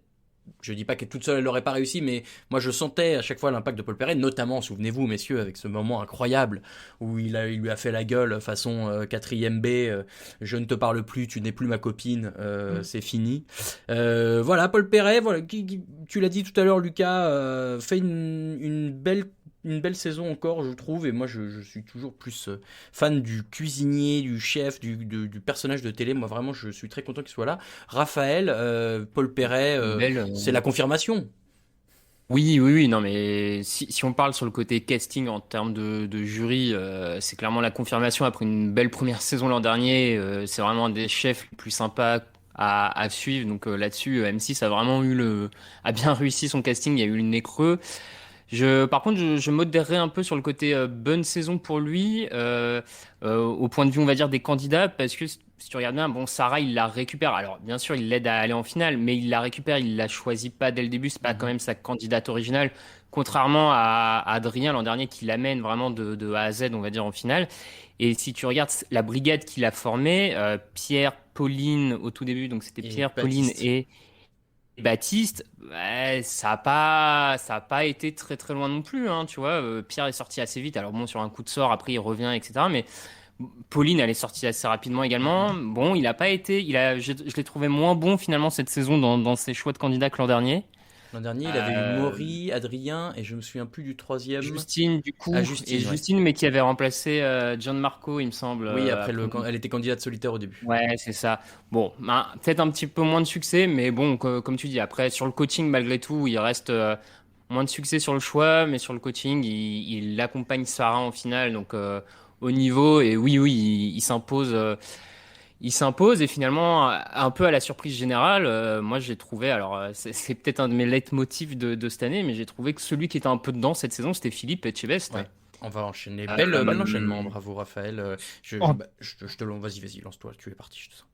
Speaker 9: je dis pas que toute seule elle n'aurait pas réussi, mais moi je sentais à chaque fois l'impact de Paul Perret, notamment, souvenez-vous messieurs, avec ce moment incroyable où il lui a fait la gueule façon 4ème B, je ne te parle plus, tu n'es plus ma copine, c'est fini. Voilà, Paul Perret, voilà, tu l'as dit tout à l'heure Lucas, fait une belle saison encore, je trouve, et moi je suis toujours plus fan du cuisinier, du chef, du personnage de télé. Moi vraiment je suis très content qu'il soit là. Raphaël, Paul Perret, c'est la confirmation.
Speaker 12: Oui, non mais si on parle sur le côté casting en termes de jury, c'est clairement la confirmation après une belle première saison l'an dernier. C'est vraiment un des chefs les plus sympas à suivre, donc là-dessus M6 a vraiment a bien réussi son casting, il y a eu le nez creux. Par contre, je modérerais un peu sur le côté bonne saison pour lui, au point de vue, on va dire, des candidats, parce que si tu regardes bien, bon, Sarah, il la récupère. Alors, bien sûr, il l'aide à aller en finale, mais il la récupère, il la choisit pas dès le début. C'est pas quand même sa candidate originale, contrairement à Adrien l'an dernier, qui l'amène vraiment de A à Z, on va dire, en finale. Et si tu regardes la brigade qu'il a formée, Pierre, Pauline au tout début, donc c'était Pierre, Pauline et Baptiste, ça a pas été très très loin non plus, hein, tu vois. Pierre est sorti assez vite, alors bon, sur un coup de sort, après il revient, etc. Mais Pauline, elle est sortie assez rapidement également. Bon, je l'ai trouvé moins bon finalement cette saison dans ses choix de candidats que l'an dernier.
Speaker 9: L'an dernier, il avait eu Maury, Adrien, et je me souviens plus du troisième.
Speaker 12: Justine, du coup.
Speaker 9: Justine,
Speaker 12: mais qui avait remplacé Gianmarco, il me semble.
Speaker 9: Oui, elle était candidate solitaire au début.
Speaker 12: Ouais, c'est ça. Bon, peut-être un petit peu moins de succès, mais bon, comme tu dis, après, sur le coaching, malgré tout, il reste moins de succès sur le choix, mais sur le coaching, il accompagne Sarah en finale, donc au niveau, et oui, il s'impose. Il s'impose, et finalement, un peu à la surprise générale, moi j'ai trouvé, alors c'est peut-être un de mes leitmotifs de cette année, mais j'ai trouvé que celui qui était un peu dedans cette saison, c'était Philippe Etchebest.
Speaker 9: Ouais. On va enchaîner. Bel enchaînement, bravo Raphaël. Vas-y, lance-toi, tu es parti, je te sens.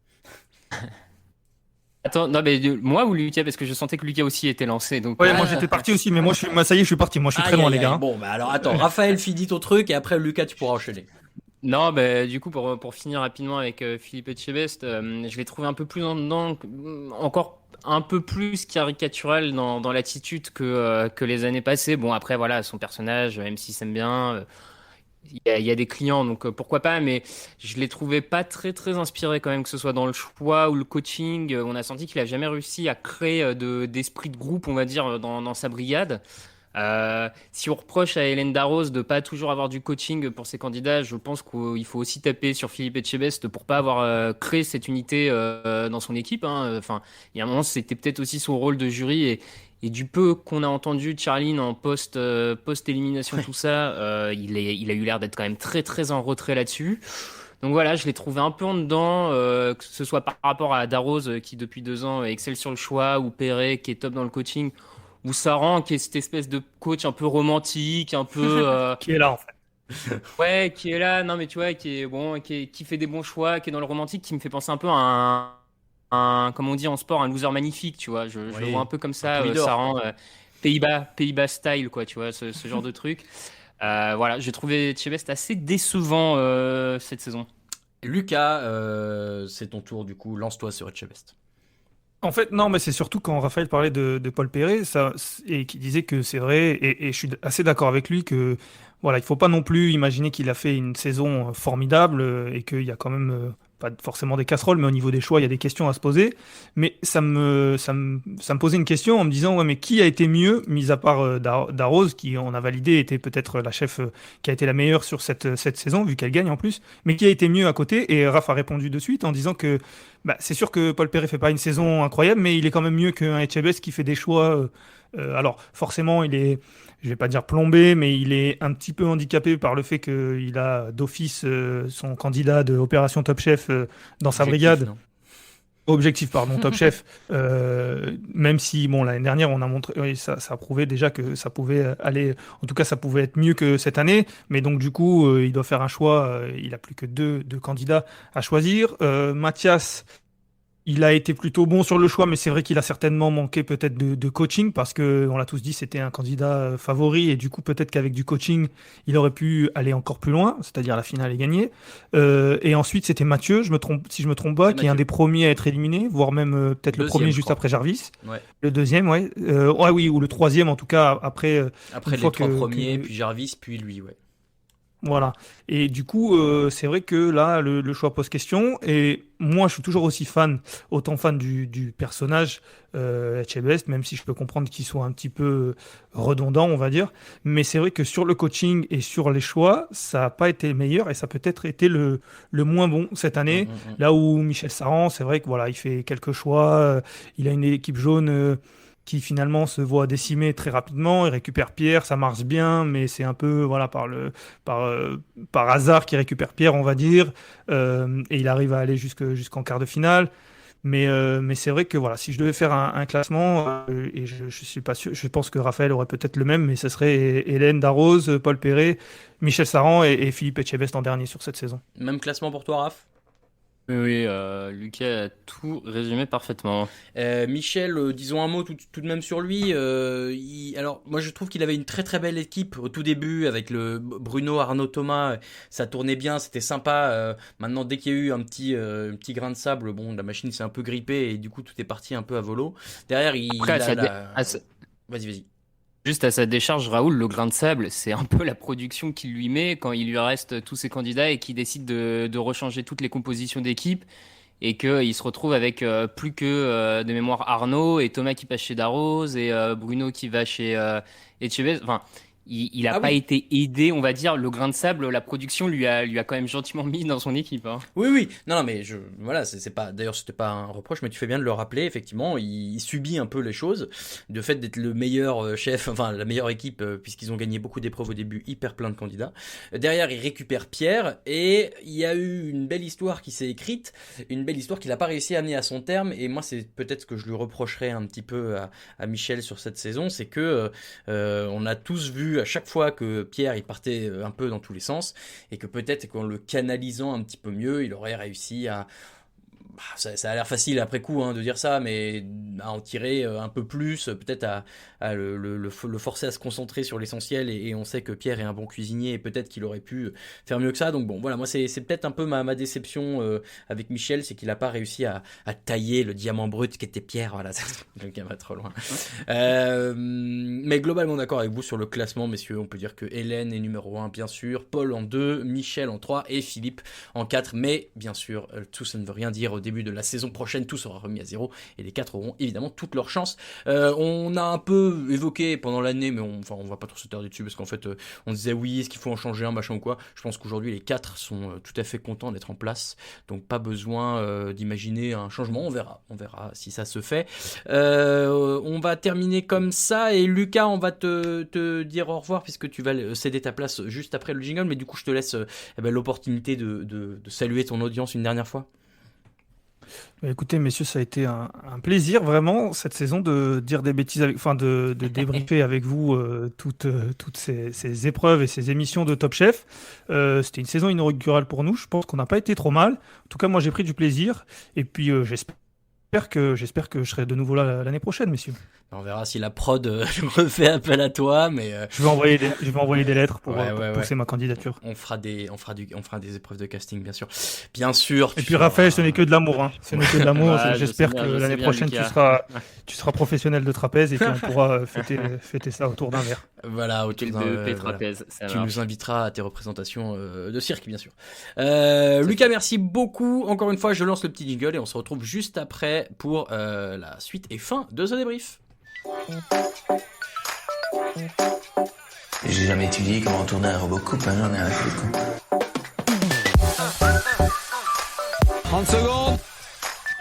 Speaker 12: Attends, non mais moi ou Lucas, parce que je sentais que Lucas aussi était lancé. Donc
Speaker 11: ouais, moi j'étais parti aussi, mais ça y est, je suis parti. Moi je suis très loin, les gars.
Speaker 9: Bon, bah alors attends, Raphaël, finis ton truc et après Lucas, tu pourras enchaîner.
Speaker 12: Non, du coup, pour finir rapidement avec Philippe Etchebest, je l'ai trouvé un peu plus en dedans, encore un peu plus caricatural dans l'attitude que les années passées. Bon, après, voilà, son personnage, M6 aime bien, il y a des clients, donc pourquoi pas, mais je l'ai trouvé pas très, très inspiré quand même, que ce soit dans le choix ou le coaching. On a senti qu'il a jamais réussi à créer d'esprit de groupe, on va dire, dans sa brigade. Si on reproche à Hélène Darroze de pas toujours avoir du coaching pour ses candidats, je pense qu'il faut aussi taper sur Philippe Etchebest pour pas avoir créé cette unité dans son équipe, hein. Enfin, il y a un moment, c'était peut-être aussi son rôle de jury, et du peu qu'on a entendu de Charline en post-élimination, tout ça, il a eu l'air d'être quand même très très en retrait là-dessus. Donc voilà, je l'ai trouvé un peu en dedans, que ce soit par rapport à Darroze qui depuis 2 ans excelle sur le choix, ou Perret qui est top dans le coaching, ou Saran qui est cette espèce de coach un peu romantique, un peu
Speaker 11: qui est là en fait.
Speaker 12: Ouais, qui est là, non mais tu vois, qui fait des bons choix, qui est dans le romantique, qui me fait penser un peu à comme on dit en sport, un loser magnifique, tu vois. Je le vois un peu comme ça,
Speaker 9: Poulidor.
Speaker 12: Saran, Pays-Bas style, quoi, tu vois, ce genre de truc. Voilà, j'ai trouvé Etchebest assez décevant cette saison.
Speaker 9: Lucas, c'est ton tour du coup, lance-toi sur Etchebest.
Speaker 11: En fait, non, mais c'est surtout quand Raphaël parlait de Paul Perret et qui disait que c'est vrai, et je suis assez d'accord avec lui que voilà, il faut pas non plus imaginer qu'il a fait une saison formidable et qu'il y a quand même pas forcément des casseroles, mais au niveau des choix, il y a des questions à se poser. Mais ça me posait une question en me disant, ouais, mais qui a été mieux, mis à part Darroze, qui on a validé était peut-être la chef qui a été la meilleure sur cette saison, vu qu'elle gagne en plus, mais qui a été mieux à côté? Et Raph a répondu de suite en disant que c'est sûr que Paul Perret fait pas une saison incroyable, mais il est quand même mieux qu'un Etchebest qui fait des choix. Alors forcément, je vais pas dire plombé, mais il est un petit peu handicapé par le fait qu'il a d'office son candidat de Opération Top Chef dans sa brigade.
Speaker 9: Non.
Speaker 11: Objectif, pardon, Top Chef. Même si, bon, l'année dernière, on a montré, oui, ça a prouvé déjà que ça pouvait aller, en tout cas, ça pouvait être mieux que cette année. Mais donc, du coup, il doit faire un choix. Il a plus que deux candidats à choisir. Mathias, il a été plutôt bon sur le choix, mais c'est vrai qu'il a certainement manqué peut-être de coaching parce que, on l'a tous dit, c'était un candidat favori et du coup, peut-être qu'avec du coaching, il aurait pu aller encore plus loin, c'est-à-dire la finale et gagner. Et ensuite, c'était Mathieu, si je me trompe pas,
Speaker 9: C'est
Speaker 11: qui est un
Speaker 9: Mathieu.
Speaker 11: des premiers à être éliminé, voire même peut-être le
Speaker 9: Deuxième,
Speaker 11: premier
Speaker 9: je
Speaker 11: juste
Speaker 9: crois.
Speaker 11: après Jarvis.
Speaker 9: Ouais.
Speaker 11: Le deuxième, ouais. Ouais, oui, ou le troisième en tout cas, après.
Speaker 9: Après
Speaker 11: une
Speaker 9: les
Speaker 11: fois
Speaker 9: trois premiers,
Speaker 11: que-
Speaker 9: puis Jarvis, puis lui, ouais.
Speaker 11: Voilà. Et du coup, c'est vrai que là, le choix pose question. Et moi, je suis toujours aussi autant fan du personnage Etchebest, même si je peux comprendre qu'il soit un petit peu redondant, on va dire. Mais c'est vrai que sur le coaching et sur les choix, ça n'a pas été le meilleur et ça a peut-être été le moins bon cette année. Là où Michel Saran, c'est vrai que voilà, il fait quelques choix. Il a une équipe jaune. Qui finalement se voit décimé très rapidement. Il récupère Pierre, ça marche bien, mais c'est un peu voilà par hasard qu'il récupère Pierre, on va dire, et il arrive à aller jusqu'en quart de finale. Mais c'est vrai que voilà, si je devais faire un classement, et je suis pas sûr, je pense que Raphaël aurait peut-être le même, mais ce serait Hélène Darroze, Paul Perret, Michel Saran et Philippe Etchebest en dernier sur cette saison.
Speaker 9: Même classement pour toi, Raph?
Speaker 12: Oui, Lucas a tout résumé parfaitement.
Speaker 9: Michel, disons un mot tout de même sur lui. Alors, moi, je trouve qu'il avait une très très belle équipe au tout début avec le Bruno, Arnaud, Thomas. Ça tournait bien, c'était sympa. Maintenant, dès qu'il y a eu un petit grain de sable, bon, la machine s'est un peu grippée et du coup, tout est parti un peu à volo. Derrière,
Speaker 12: Après,
Speaker 9: Vas-y.
Speaker 12: Juste à sa décharge, Raoul, le grain de sable, c'est un peu la production qu'il lui met quand il lui reste tous ses candidats et qu'il décide de rechanger toutes les compositions d'équipe et qu'il se retrouve avec plus que de mémoire Arnaud et Thomas qui passe chez Darroze et Bruno qui va chez Etchebest. Enfin, il a pas été aidé, on va dire. Le grain de sable, la production lui a quand même gentiment mis dans son équipe. Hein.
Speaker 9: Oui. Non, mais voilà, c'est pas. D'ailleurs, c'était pas un reproche, mais tu fais bien de le rappeler. Effectivement, il subit un peu les choses. De fait d'être le meilleur chef, enfin la meilleure équipe, puisqu'ils ont gagné beaucoup d'épreuves au début, hyper plein de candidats. Derrière, il récupère Pierre et il y a eu une belle histoire qui s'est écrite, une belle histoire qu'il n'a pas réussi à amener à son terme. Et moi, c'est peut-être ce que je lui reprocherais un petit peu à Michel sur cette saison, c'est que on a tous vu à chaque fois que Pierre il partait un peu dans tous les sens et que peut-être qu'en le canalisant un petit peu mieux, il aurait réussi à ça a l'air facile après coup de dire ça, mais à en tirer un peu plus, peut-être à le forcer à se concentrer sur l'essentiel. Et on sait que Pierre est un bon cuisinier et peut-être qu'il aurait pu faire mieux que ça. Donc bon, voilà, moi c'est peut-être un peu ma déception avec Michel, c'est qu'il n'a pas réussi à tailler le diamant brut qui était Pierre. Voilà, le gars va trop loin. Mais globalement d'accord avec vous sur le classement, messieurs. On peut dire que Hélène est numéro 1, bien sûr, Paul en 2, Michel en 3 et Philippe en 4. Mais bien sûr, tout ça ne veut rien dire. Au début de la saison prochaine, tout sera remis à zéro et les 4 auront évidemment toutes leurs chances. On a un peu évoqué pendant l'année, mais on va pas trop s'attarder dessus parce qu'en fait, on disait oui, est-ce qu'il faut en changer un, machin ou quoi. Je pense qu'aujourd'hui, les 4 sont tout à fait contents d'être en place, donc pas besoin d'imaginer un changement. On verra si ça se fait. On va terminer comme ça et Lucas, on va te dire au revoir puisque tu vas céder ta place juste après le jingle, mais du coup, je te laisse l'opportunité de saluer ton audience une dernière fois.
Speaker 11: Écoutez, messieurs, ça a été un plaisir vraiment cette saison de dire des bêtises, de débriefer avec vous toutes ces épreuves et ces émissions de Top Chef. C'était une saison inaugurale pour nous. Je pense qu'on n'a pas été trop mal. En tout cas, moi, j'ai pris du plaisir. Et puis, j'espère j'espère que je serai de nouveau là l'année prochaine, messieurs.
Speaker 9: On verra si la prod refait appel à toi, mais
Speaker 11: je vais envoyer des lettres pour pousser ma candidature.
Speaker 9: On fera des épreuves de casting, bien sûr.
Speaker 11: Et puis Raphaël, ce n'est que de l'amour, hein. Ce n'est que de l'amour. J'espère que l'année prochaine tu seras professionnel de trapèze et puis on pourra fêter ça autour d'un verre.
Speaker 9: Voilà, autour d'un
Speaker 12: trapèze.
Speaker 9: Tu nous inviteras à tes représentations de cirque, bien sûr. Lucas, merci beaucoup. Encore une fois, je lance le petit jingle et on se retrouve juste après pour la suite et fin de ce débrief.
Speaker 8: J'ai jamais étudié comment tourner un robot coupe, j'en ai un coup.
Speaker 2: 30 secondes.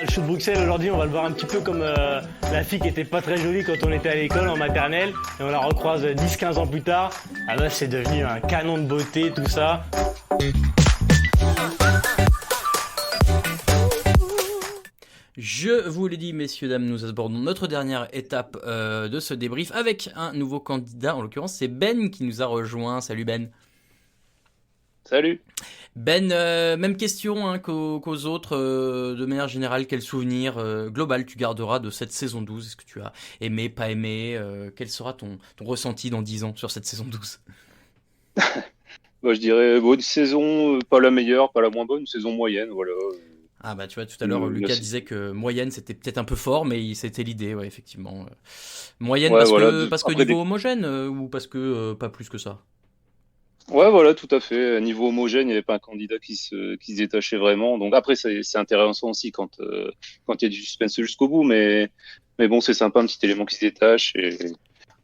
Speaker 2: Le show de Bruxelles aujourd'hui, on va le voir un petit peu comme la fille qui était pas très jolie quand on était à l'école en maternelle et on la recroise 10-15 ans plus tard. Ah bah c'est devenu un canon de beauté, tout ça.
Speaker 9: Je vous l'ai dit, messieurs, dames, nous abordons notre dernière étape de ce débrief avec un nouveau candidat. En l'occurrence, c'est Ben qui nous a rejoint. Salut Ben.
Speaker 13: Salut.
Speaker 9: Ben, même question qu'aux autres. De manière générale, quel souvenir global tu garderas de cette saison 12 ? Est-ce que tu as aimé, pas aimé ? Quel sera ton ressenti dans 10 ans sur cette saison 12 ?
Speaker 13: Je dirais une saison, pas la meilleure, pas la moins bonne, une saison moyenne, voilà.
Speaker 9: Ah bah tu vois, tout à l'heure Lucas disait que moyenne c'était peut-être un peu fort, mais c'était l'idée, ouais, effectivement. Moyenne parce que niveau homogène ou parce que pas plus que ça ?
Speaker 13: Ouais, voilà, tout à fait. Niveau homogène, il n'y avait pas un candidat qui se détachait vraiment. Donc après, c'est intéressant aussi quand il y a du suspense jusqu'au bout, mais bon, c'est sympa, un petit élément qui se détache. Et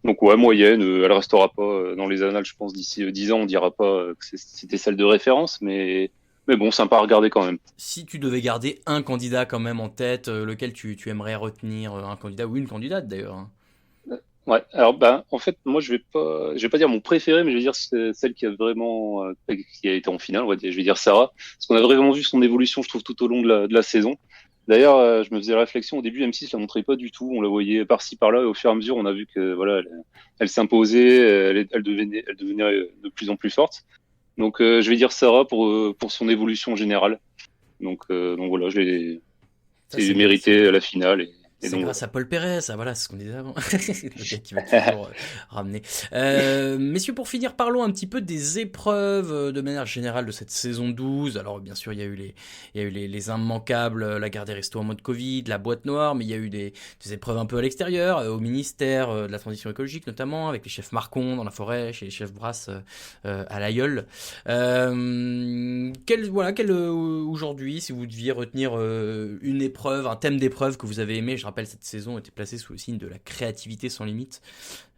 Speaker 13: donc ouais, moyenne, elle restera pas dans les annales, je pense, d'ici 10 ans, on dira pas que c'était celle de référence, mais bon, sympa à regarder quand même.
Speaker 9: Si tu devais garder un candidat quand même en tête, lequel tu aimerais retenir, un candidat ou une candidate d'ailleurs ?
Speaker 13: Ouais, alors en fait, moi je vais pas dire mon préféré, mais je vais dire celle qui a vraiment qui a été en finale, je vais dire Sarah, parce qu'on a vraiment vu son évolution, je trouve, tout au long de la saison. D'ailleurs, je me faisais la réflexion au début, M6 la montrait pas du tout, on la voyait par-ci par-là, et au fur et à mesure, on a vu que voilà, elle s'imposait, elle devenait de plus en plus forte. Donc je vais dire Sarah pour son évolution générale. Donc voilà, c'est mérité à la finale. Et
Speaker 9: c'est
Speaker 13: donc,
Speaker 9: grâce à Paul Pérez, voilà, c'est ce qu'on disait avant. Le gars qui va toujours ramener. Messieurs, pour finir, parlons un petit peu des épreuves de manière générale de cette saison 12. Alors, bien sûr, il y a eu les immanquables, la gare des restos en mode Covid, la boîte noire, mais il y a eu des épreuves un peu à l'extérieur, au ministère de la transition écologique notamment, avec les chefs Marcon dans la forêt, chez les chefs Brasse à l'Aïeul. Aujourd'hui, si vous deviez retenir une épreuve, un thème d'épreuve que vous avez aimé, je rappelle, cette saison était placée sous le signe de la créativité sans limite.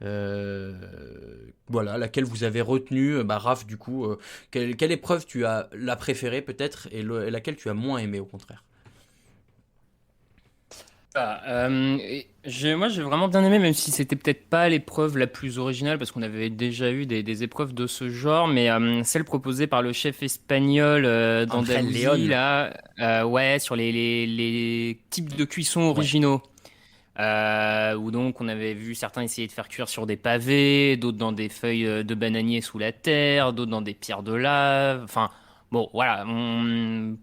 Speaker 9: Laquelle vous avez retenu, Raph, du coup, quelle épreuve tu as la préférée peut-être et laquelle tu as moins aimé au contraire?
Speaker 12: Moi j'ai vraiment bien aimé, même si c'était peut-être pas l'épreuve la plus originale parce qu'on avait déjà eu des épreuves de ce genre, mais celle proposée par le chef espagnol d'Andalousie là, sur les types de cuisson originaux. Où donc on avait vu certains essayer de faire cuire sur des pavés, d'autres dans des feuilles de bananier sous la terre, d'autres dans des pierres de lave, enfin bon voilà,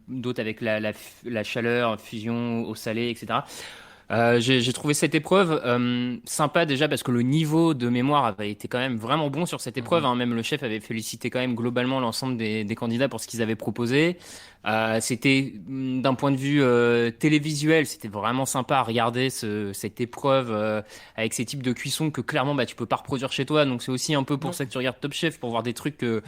Speaker 12: d'autres avec la chaleur, fusion au salé, etc. J'ai trouvé cette épreuve sympa déjà parce que le niveau de mémoire avait été quand même vraiment bon sur cette épreuve, hein. Même le chef avait félicité quand même globalement l'ensemble des candidats pour ce qu'ils avaient proposé. C'était d'un point de vue télévisuel, c'était vraiment sympa à regarder cette épreuve avec ces types de cuissons que clairement tu peux pas reproduire chez toi, donc c'est aussi un peu pour ça que tu regardes Top Chef, pour voir des trucs que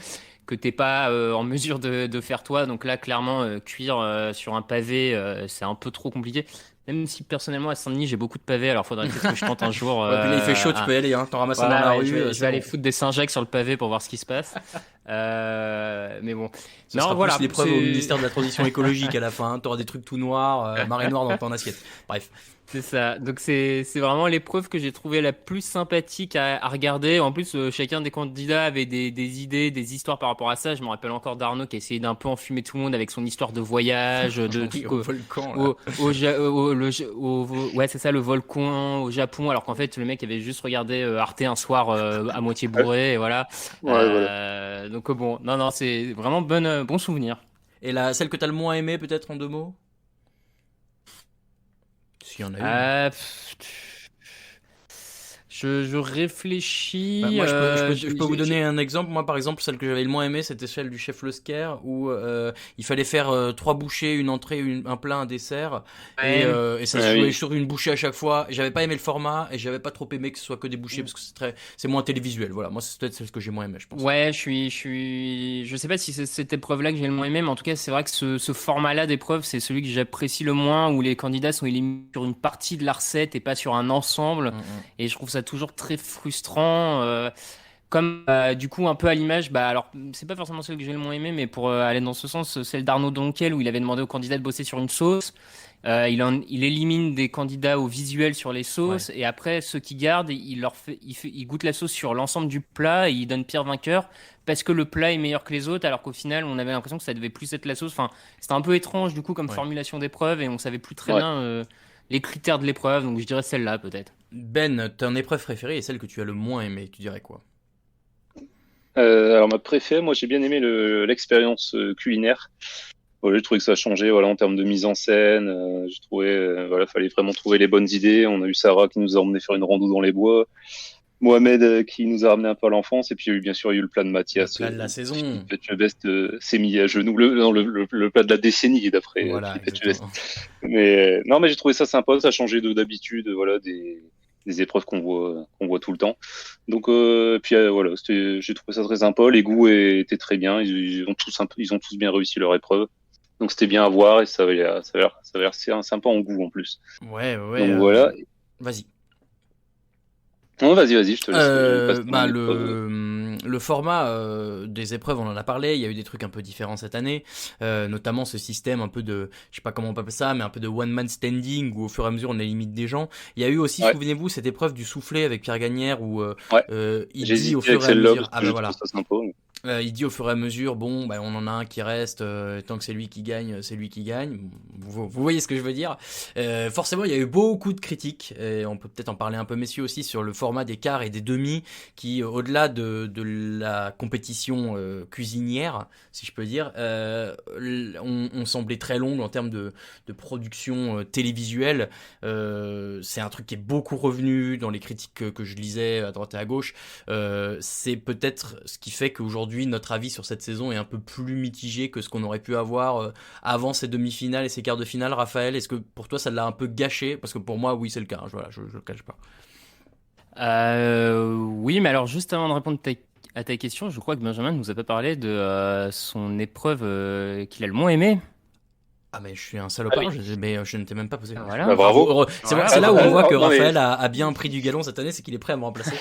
Speaker 12: t'es pas en mesure de faire toi. Donc là clairement cuire sur un pavé c'est un peu trop compliqué. Même si personnellement à Saint-Denis j'ai beaucoup de pavés, alors faudrait peut-être que je tente un jour.
Speaker 9: Puis là il fait chaud, tu peux y aller, t'en ramasses dans la rue.
Speaker 12: Je vais aller foutre des Saint-Jacques sur le pavé pour voir ce qui se passe. Mais bon.
Speaker 9: Ce sera plus l'épreuve au ministère de la transition écologique à la fin. T'auras des trucs tout noirs, marée noire dans ton assiette. Bref.
Speaker 12: C'est ça. Donc c'est vraiment l'épreuve que j'ai trouvée la plus sympathique à regarder. En plus, chacun des candidats avait des idées, des histoires par rapport à ça. Je me rappelle encore d'Arnaud qui a essayé d'un peu enfumer tout le monde avec son histoire de voyage,
Speaker 9: au volcan.
Speaker 12: Ouais, c'est ça, le volcan au Japon. Alors qu'en fait, le mec avait juste regardé Arte un soir à moitié bourré, et voilà.
Speaker 13: Voilà.
Speaker 12: Donc bon, non, c'est vraiment bon souvenir.
Speaker 9: Et celle que t'as le moins aimé, peut-être en 2 mots? S'il y en a une.
Speaker 12: Je réfléchis.
Speaker 9: Bah, moi, je peux vous donner un exemple. Moi, par exemple, celle que j'avais le moins aimée, c'était celle du chef Lesker, où il fallait faire 3 bouchées, une entrée, un plat, un dessert, et ça se jouait sur une bouchée à chaque fois. J'avais pas aimé le format, et j'avais pas trop aimé que ce soit que des bouchées, parce que c'est moins télévisuel. Voilà, moi, c'est peut-être celle que j'ai moins aimé, je pense.
Speaker 12: Ouais, je sais pas si c'est cette épreuve-là que j'ai le moins aimé, mais en tout cas, c'est vrai que ce format-là d'épreuve, c'est celui que j'apprécie le moins, où les candidats sont éliminés sur une partie de la recette et pas sur un ensemble. Et je trouve ça toujours très frustrant. Comme du coup un peu à l'image, alors c'est pas forcément celle que j'ai le moins aimé, mais pour aller dans ce sens, celle d'Arnaud Donquel où il avait demandé aux candidats de bosser sur une sauce. Il élimine des candidats au visuel sur les sauces, et après ceux qui gardent, il goûte la sauce sur l'ensemble du plat et il donne pire vainqueur parce que le plat est meilleur que les autres, alors qu'au final on avait l'impression que ça devait plus être la sauce. Enfin, c'était un peu étrange du coup comme formulation d'épreuve, et on savait plus très bien les critères de l'épreuve, donc je dirais celle-là peut-être.
Speaker 9: Ben, ton épreuve préférée est celle que tu as le moins aimée, tu dirais quoi?
Speaker 13: Alors ma préférée, moi j'ai bien aimé l'expérience culinaire. J'ai trouvé que ça changeait en termes de mise en scène. J'ai trouvé fallait vraiment trouver les bonnes idées. On a eu Sarah qui nous a emmené faire une rando dans les bois. Mohamed qui nous a ramené un peu à l'enfance, et puis il y a eu le plat de Mathias.
Speaker 9: Le plat de la saison.
Speaker 13: Le best s'est mis à genoux. Le plat de la décennie d'après.
Speaker 9: Voilà,
Speaker 13: mais non, mais j'ai trouvé ça sympa. Ça a changé d'habitude, des épreuves qu'on voit tout le temps. Donc puis j'ai trouvé ça très sympa. Les goûts étaient très bien. Ils ont tous bien réussi leur épreuve. Donc c'était bien à voir, et ça avait l'air sympa en goût en plus.
Speaker 9: Ouais.
Speaker 13: Donc voilà.
Speaker 9: Vas-y.
Speaker 13: Non, vas-y, je te laisse.
Speaker 9: Le format des épreuves, on en a parlé. Il y a eu des trucs un peu différents cette année, notamment ce système un peu de, je sais pas comment on peut appeler ça, mais un peu de one man standing, où au fur et à mesure on élimine des gens. Il y a eu aussi, souvenez-vous, cette épreuve du soufflé avec Pierre Gagnère, où il dit au fur et à mesure, il dit au fur et à mesure, on en a un qui reste, tant que c'est lui qui gagne, c'est lui qui gagne. Vous voyez ce que je veux dire. Forcément, il y a eu beaucoup de critiques, et on peut peut-être en parler un peu, messieurs, aussi, sur le format des quarts et des demi, qui, au-delà de la compétition cuisinière, si je peux dire, on semblait très longue en termes de production télévisuelle. C'est un truc qui est beaucoup revenu dans les critiques que je lisais à droite et à gauche. C'est peut-être ce qui fait qu'aujourd'hui, notre avis sur cette saison est un peu plus mitigé que ce qu'on aurait pu avoir avant ces demi-finales et ces quarts de finale. Raphaël, est-ce que pour toi ça l'a un peu gâché? Parce que pour moi, oui, c'est le cas, je le cache pas.
Speaker 12: Oui, mais alors juste avant de répondre à ta question, je crois que Benjamin ne nous a pas parlé de son épreuve qu'il a le moins aimée.
Speaker 9: Ah, mais je suis un salopard, mais je ne t'ai même pas posé.
Speaker 12: Voilà.
Speaker 13: Bravo.
Speaker 9: C'est là où on voit que Raphaël a bien pris du galon cette année, c'est qu'il est prêt à me remplacer.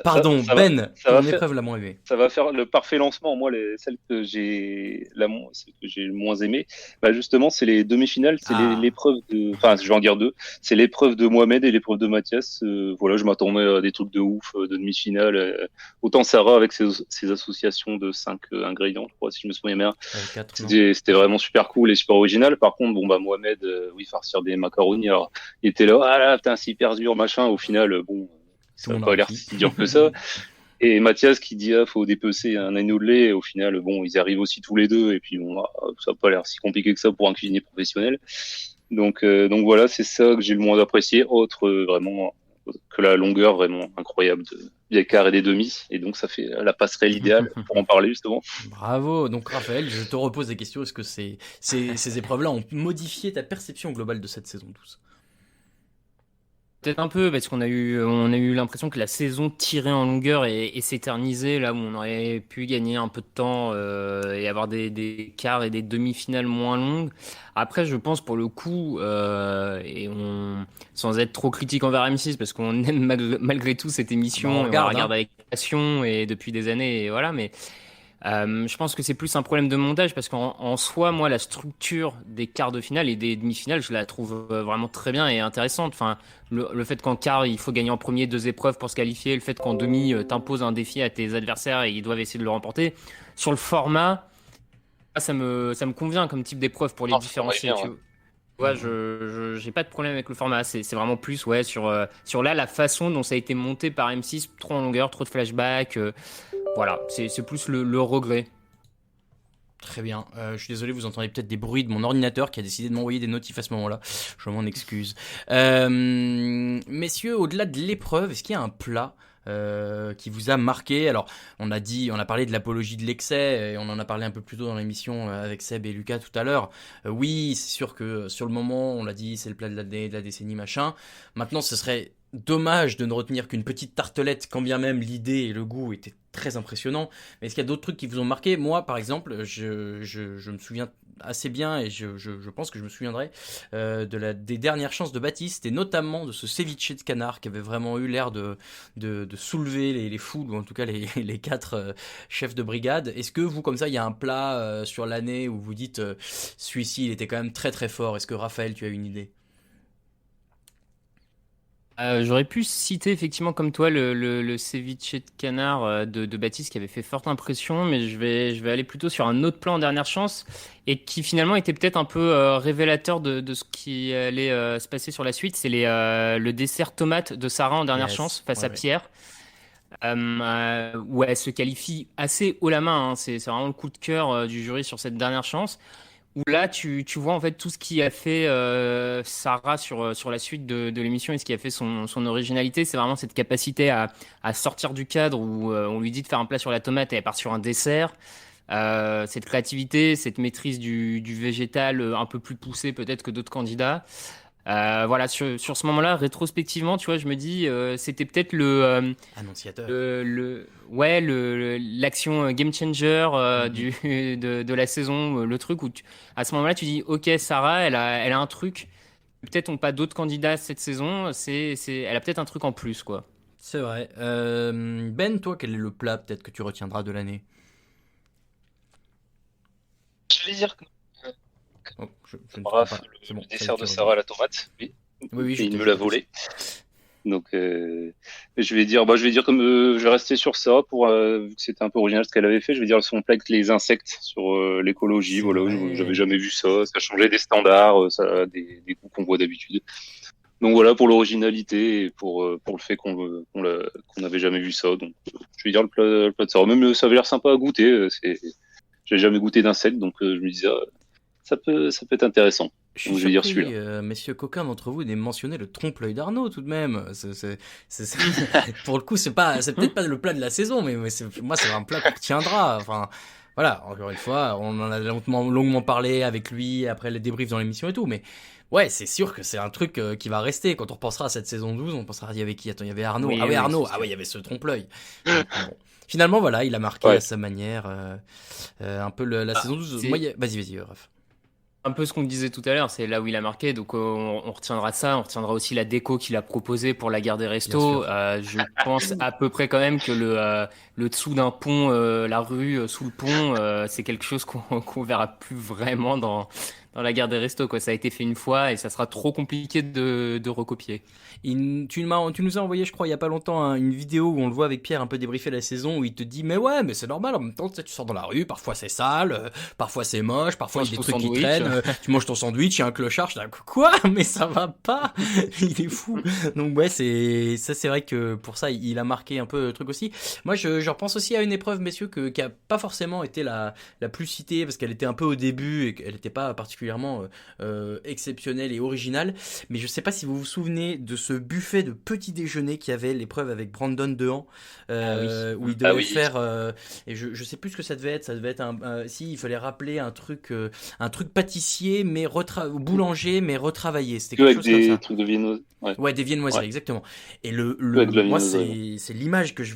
Speaker 9: Pardon, Ben, ton épreuve la moins aimée.
Speaker 13: Ça va faire le parfait lancement. Moi, celle que j'ai le moins aimée, justement, c'est les demi-finales. C'est l'épreuve de. Enfin, je vais en dire deux. C'est l'épreuve de Mohamed et l'épreuve de Mathias. Je m'attendais à des trucs de ouf, de demi-finale. Autant Sarah avec ses associations de 5 ingrédients, je crois, si je me souviens bien.
Speaker 9: 4,
Speaker 13: c'était vraiment super cool et super original. Par contre, Mohamed, farcir des macaronis, alors il était là, putain, c'est hyper dur, machin. Au final, ça n'a pas l'air si dur que ça. Et Mathias qui dit, faut dépecer un agneau de lait. Et au final, ils arrivent aussi tous les deux. Et puis, ça n'a pas l'air si compliqué que ça pour un cuisinier professionnel. Donc voilà, c'est ça que j'ai le moins apprécié. Autre, vraiment, que la longueur vraiment incroyable des quarts et des demi, et donc ça fait la passerelle idéale pour en parler justement.
Speaker 9: Bravo. Donc Raphaël, je te repose des questions. Est-ce que ces épreuves-là ont modifié ta perception globale de cette saison 12?
Speaker 12: Peut-être un peu, parce qu'on a eu l'impression que la saison tirait en longueur et s'éternisait, là où on aurait pu gagner un peu de temps et avoir des quarts et des demi-finales moins longues. Après, je pense pour le coup, sans être trop critique envers M6, parce qu'on aime malgré tout cette émission, on la regarde avec passion et depuis des années, et voilà, mais je pense que c'est plus un problème de montage, parce qu'en soi, moi, la structure des quarts de finale et des demi-finales, je la trouve vraiment très bien et intéressante. Enfin, le fait qu'en quart, il faut gagner en premier 2 épreuves pour se qualifier, le fait qu'en demi, t'imposes un défi à tes adversaires et ils doivent essayer de le remporter. Sur le format, ça me convient comme type d'épreuve pour les différencier. Ouais, j'ai pas de problème avec le format. C'est vraiment plus sur la façon dont ça a été monté par M6, trop en longueur, trop de flashbacks. Voilà, c'est plus le regret.
Speaker 9: Très bien. Je suis désolé, vous entendez peut-être des bruits de mon ordinateur qui a décidé de m'envoyer des notifs à ce moment-là. Je m'en excuse. Messieurs, au-delà de l'épreuve, est-ce qu'il y a un plat qui vous a marqué? Alors, on a parlé de l'apologie de l'excès, et on en a parlé un peu plus tôt dans l'émission avec Seb et Lucas tout à l'heure. Oui, c'est sûr que sur le moment, on l'a dit, c'est le plat de la décennie, machin. Maintenant, ce serait dommage de ne retenir qu'une petite tartelette, quand bien même l'idée et le goût étaient très impressionnants. Mais est-ce qu'il y a d'autres trucs qui vous ont marqué? Moi, par exemple, je me souviens assez bien, et je pense que je me souviendrai des dernières chances de Baptiste, et notamment de ce ceviche de canard qui avait vraiment eu l'air de soulever les foules, ou en tout cas les 4 chefs de brigade. Est-ce que vous, comme ça, il y a un plat sur l'année où vous dites celui-ci il était quand même très très fort? Est-ce que Raphaël, tu as une idée?
Speaker 12: J'aurais pu citer effectivement comme toi le ceviche de canard de Baptiste qui avait fait forte impression, mais je vais aller plutôt sur un autre plan en dernière chance et qui finalement était peut-être un peu révélateur de ce qui allait se passer sur la suite. C'est le dessert tomate de Sarah en dernière chance face à Pierre. Où elle se qualifie assez haut la main, hein. C'est vraiment le coup de cœur du jury sur cette dernière chance. Où là, tu vois en fait tout ce qui a fait Sarah sur la suite de l'émission et ce qui a fait son originalité. C'est vraiment cette capacité à sortir du cadre où on lui dit de faire un plat sur la tomate et elle part sur un dessert. Cette créativité, cette maîtrise du végétal un peu plus poussée peut-être que d'autres candidats. Voilà, sur ce moment-là, rétrospectivement, tu vois, je me dis, c'était peut-être
Speaker 9: annonciateur.
Speaker 12: L'action game changer de la saison, le truc où à ce moment-là, tu dis, ok, Sarah, elle a un truc. Peut-être n'ont pas d'autres candidats cette saison. Elle a peut-être un truc en plus, quoi.
Speaker 9: C'est vrai. Ben, toi, quel est le plat peut-être que tu retiendras de l'année?
Speaker 13: Je vais dire que
Speaker 9: le
Speaker 13: dessert de Sarah à la tomate,
Speaker 9: oui,
Speaker 13: il me l'a volé. Donc, je vais dire comme je vais rester sur ça pour vu que c'était un peu original ce qu'elle avait fait. Je vais dire son plat avec les insectes sur l'écologie. Voilà, j'avais jamais vu ça. Ça changeait des standards, ça des goûts qu'on voit d'habitude. Donc voilà, pour l'originalité et pour le fait qu'on n'avait jamais vu ça. Donc, je vais dire le plat de Sarah. Même ça avait l'air sympa à goûter. J'ai jamais goûté d'insectes, donc je me disais. Ça peut être intéressant.
Speaker 9: Je vais dire celui-là. Messieurs, qu'aucun d'entre vous n'ait mentionné le trompe-l'œil d'Arnaud tout de même. Pour le coup, c'est peut-être pas le plat de la saison, mais moi, c'est un plat qu'on retiendra. Enfin, voilà, encore une fois, on en a longuement parlé avec lui après les débriefs dans l'émission et tout, mais ouais, c'est sûr que c'est un truc qui va rester. Quand on repensera à cette saison 12, on pensera, il y avait qui? Attends, il y avait Arnaud. Oui, Arnaud. Ah oui, il y avait ce trompe-l'œil. Bon. Finalement, voilà, il a marqué à sa manière un peu la saison 12. Vas-y, Raph.
Speaker 12: Un peu ce qu'on disait tout à l'heure, c'est là où il a marqué, donc on retiendra ça, on retiendra aussi la déco qu'il a proposée pour la gare des restos. Je pense à peu près quand même que le dessous d'un pont, la rue sous le pont, c'est quelque chose qu'on verra plus vraiment dans la gare des restos, quoi. Ça a été fait une fois et ça sera trop compliqué de recopier.
Speaker 9: Tu nous as envoyé, je crois, il y a pas longtemps, une vidéo où on le voit avec Pierre un peu débriefer la saison, où il te dit mais c'est normal, en même temps tu sors dans la rue, parfois c'est sale, parfois c'est moche, parfois il y a des trucs qui traînent, tu manges ton sandwich, il y a un clochard, je dis quoi? Mais ça va pas. Il est fou. Donc c'est vrai que pour ça il a marqué un peu le truc aussi. Moi je repense aussi à une épreuve, messieurs, qui a pas forcément été la plus citée parce qu'elle était un peu au début et qu'elle était pas particulièrement exceptionnelle et originale, mais je sais pas si vous vous souvenez de ce buffet de petit déjeuner qu'il y avait, l'épreuve avec Brandon Dehan, où il devait faire et je sais plus ce que ça devait être il fallait rappeler un truc pâtissier mais boulanger mais retravaillé, c'était quelque chose comme ça.
Speaker 13: Trucs de viennoiserie.
Speaker 9: Des viennoiseries, exactement. Et moi c'est une image que je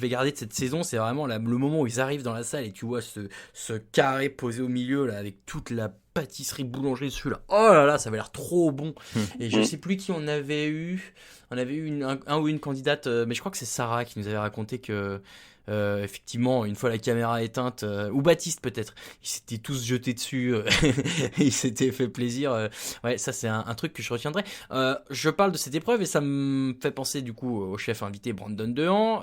Speaker 9: vais garder de cette saison, c'est vraiment le moment où ils arrivent dans la salle et tu vois ce carré posé au milieu là avec toute la pâtisserie boulangerie dessus là. Oh là là, ça avait l'air trop bon. Et je sais plus qui on avait eu. On avait eu un ou une candidate, mais je crois que c'est Sarah qui nous avait raconté que effectivement, une fois la caméra éteinte, ou Baptiste peut-être, ils s'étaient tous jetés dessus, et ils s'étaient fait plaisir. Ça c'est un truc que je retiendrai. Je parle de cette épreuve et ça me fait penser du coup au chef invité Brandon Dehan,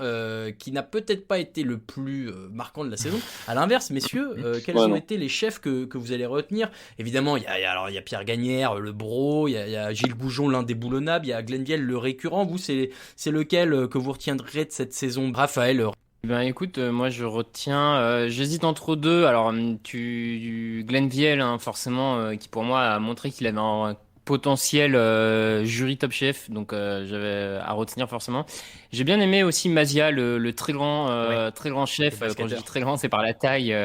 Speaker 9: qui n'a peut-être pas été le plus marquant de la saison. À l'inverse, messieurs, quels ont été les chefs que vous allez retenir? Évidemment, il y a Pierre Gagnère, le bro, il y a Gilles Goujon, l'indéboulonnable, il y a Glenn Vielle, le récurrent. Vous, c'est lequel que vous retiendrez de cette saison? Raphaël?
Speaker 12: Ben écoute, moi je retiens, j'hésite entre deux. Alors Glenn Viel, hein, forcément, qui pour moi a montré qu'il avait un potentiel jury Top Chef, donc j'avais à retenir forcément. J'ai bien aimé aussi Mazia, le très grand chef. Quand je dis très grand, c'est par la taille.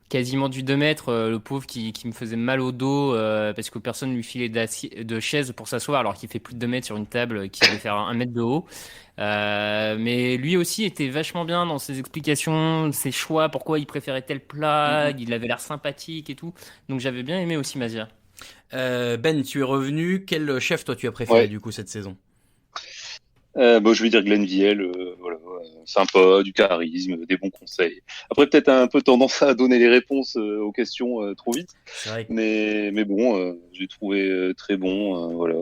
Speaker 12: Quasiment du 2 mètres, le pauvre qui me faisait mal au dos parce que personne lui filait de chaise pour s'asseoir alors qu'il fait plus de 2 mètres sur une table qui devait faire 1 mètre de haut. Mais lui aussi était vachement bien dans ses explications, ses choix, pourquoi il préférait tel plat, il avait l'air sympathique et tout. Donc j'avais bien aimé aussi Mazia.
Speaker 9: Ben, tu es revenu. Quel chef toi tu as préféré du coup cette saison?
Speaker 13: Je vais dire Glenn Viel, voilà, sympa, du charisme, des bons conseils. Après, peut-être un peu tendance à donner les réponses aux questions trop vite.
Speaker 9: C'est vrai que...
Speaker 13: mais bon, j'ai trouvé très bon, voilà.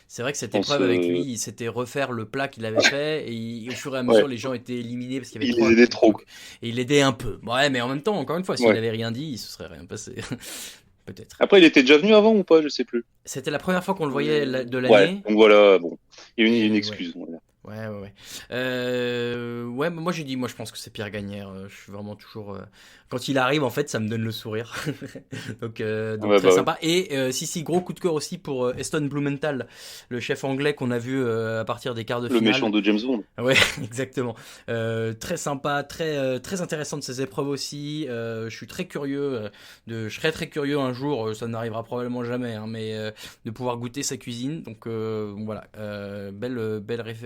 Speaker 9: C'est vrai que cette épreuve avec lui, c'était refaire le plat qu'il avait fait et au fur et à mesure, les gens étaient éliminés parce qu'il y avait
Speaker 13: il aidait trop.
Speaker 9: Et il aidait un peu. Ouais, mais en même temps, encore une fois, s'il avait rien dit, il se serait rien passé. Peut-être.
Speaker 13: Après, il était déjà venu avant ou pas? Je sais plus.
Speaker 9: C'était la première fois qu'on le voyait de l'année.
Speaker 13: Ouais, donc voilà, bon. Il y a une excuse. Voilà.
Speaker 9: Ouais, moi j'ai dit, moi je pense que c'est Pierre Gagnère. Je suis vraiment toujours. Quand il arrive, en fait, ça me donne le sourire. donc très sympa. Et si, gros coup de cœur aussi pour Eston Blumenthal, le chef anglais qu'on a vu à partir des quarts de finale.
Speaker 13: Le méchant de James Bond.
Speaker 9: Ouais, exactement. Très sympa, très intéressant de ses épreuves aussi. Je suis très curieux. Je serais très curieux un jour, ça n'arrivera probablement jamais, hein, mais de pouvoir goûter sa cuisine. Donc voilà, belle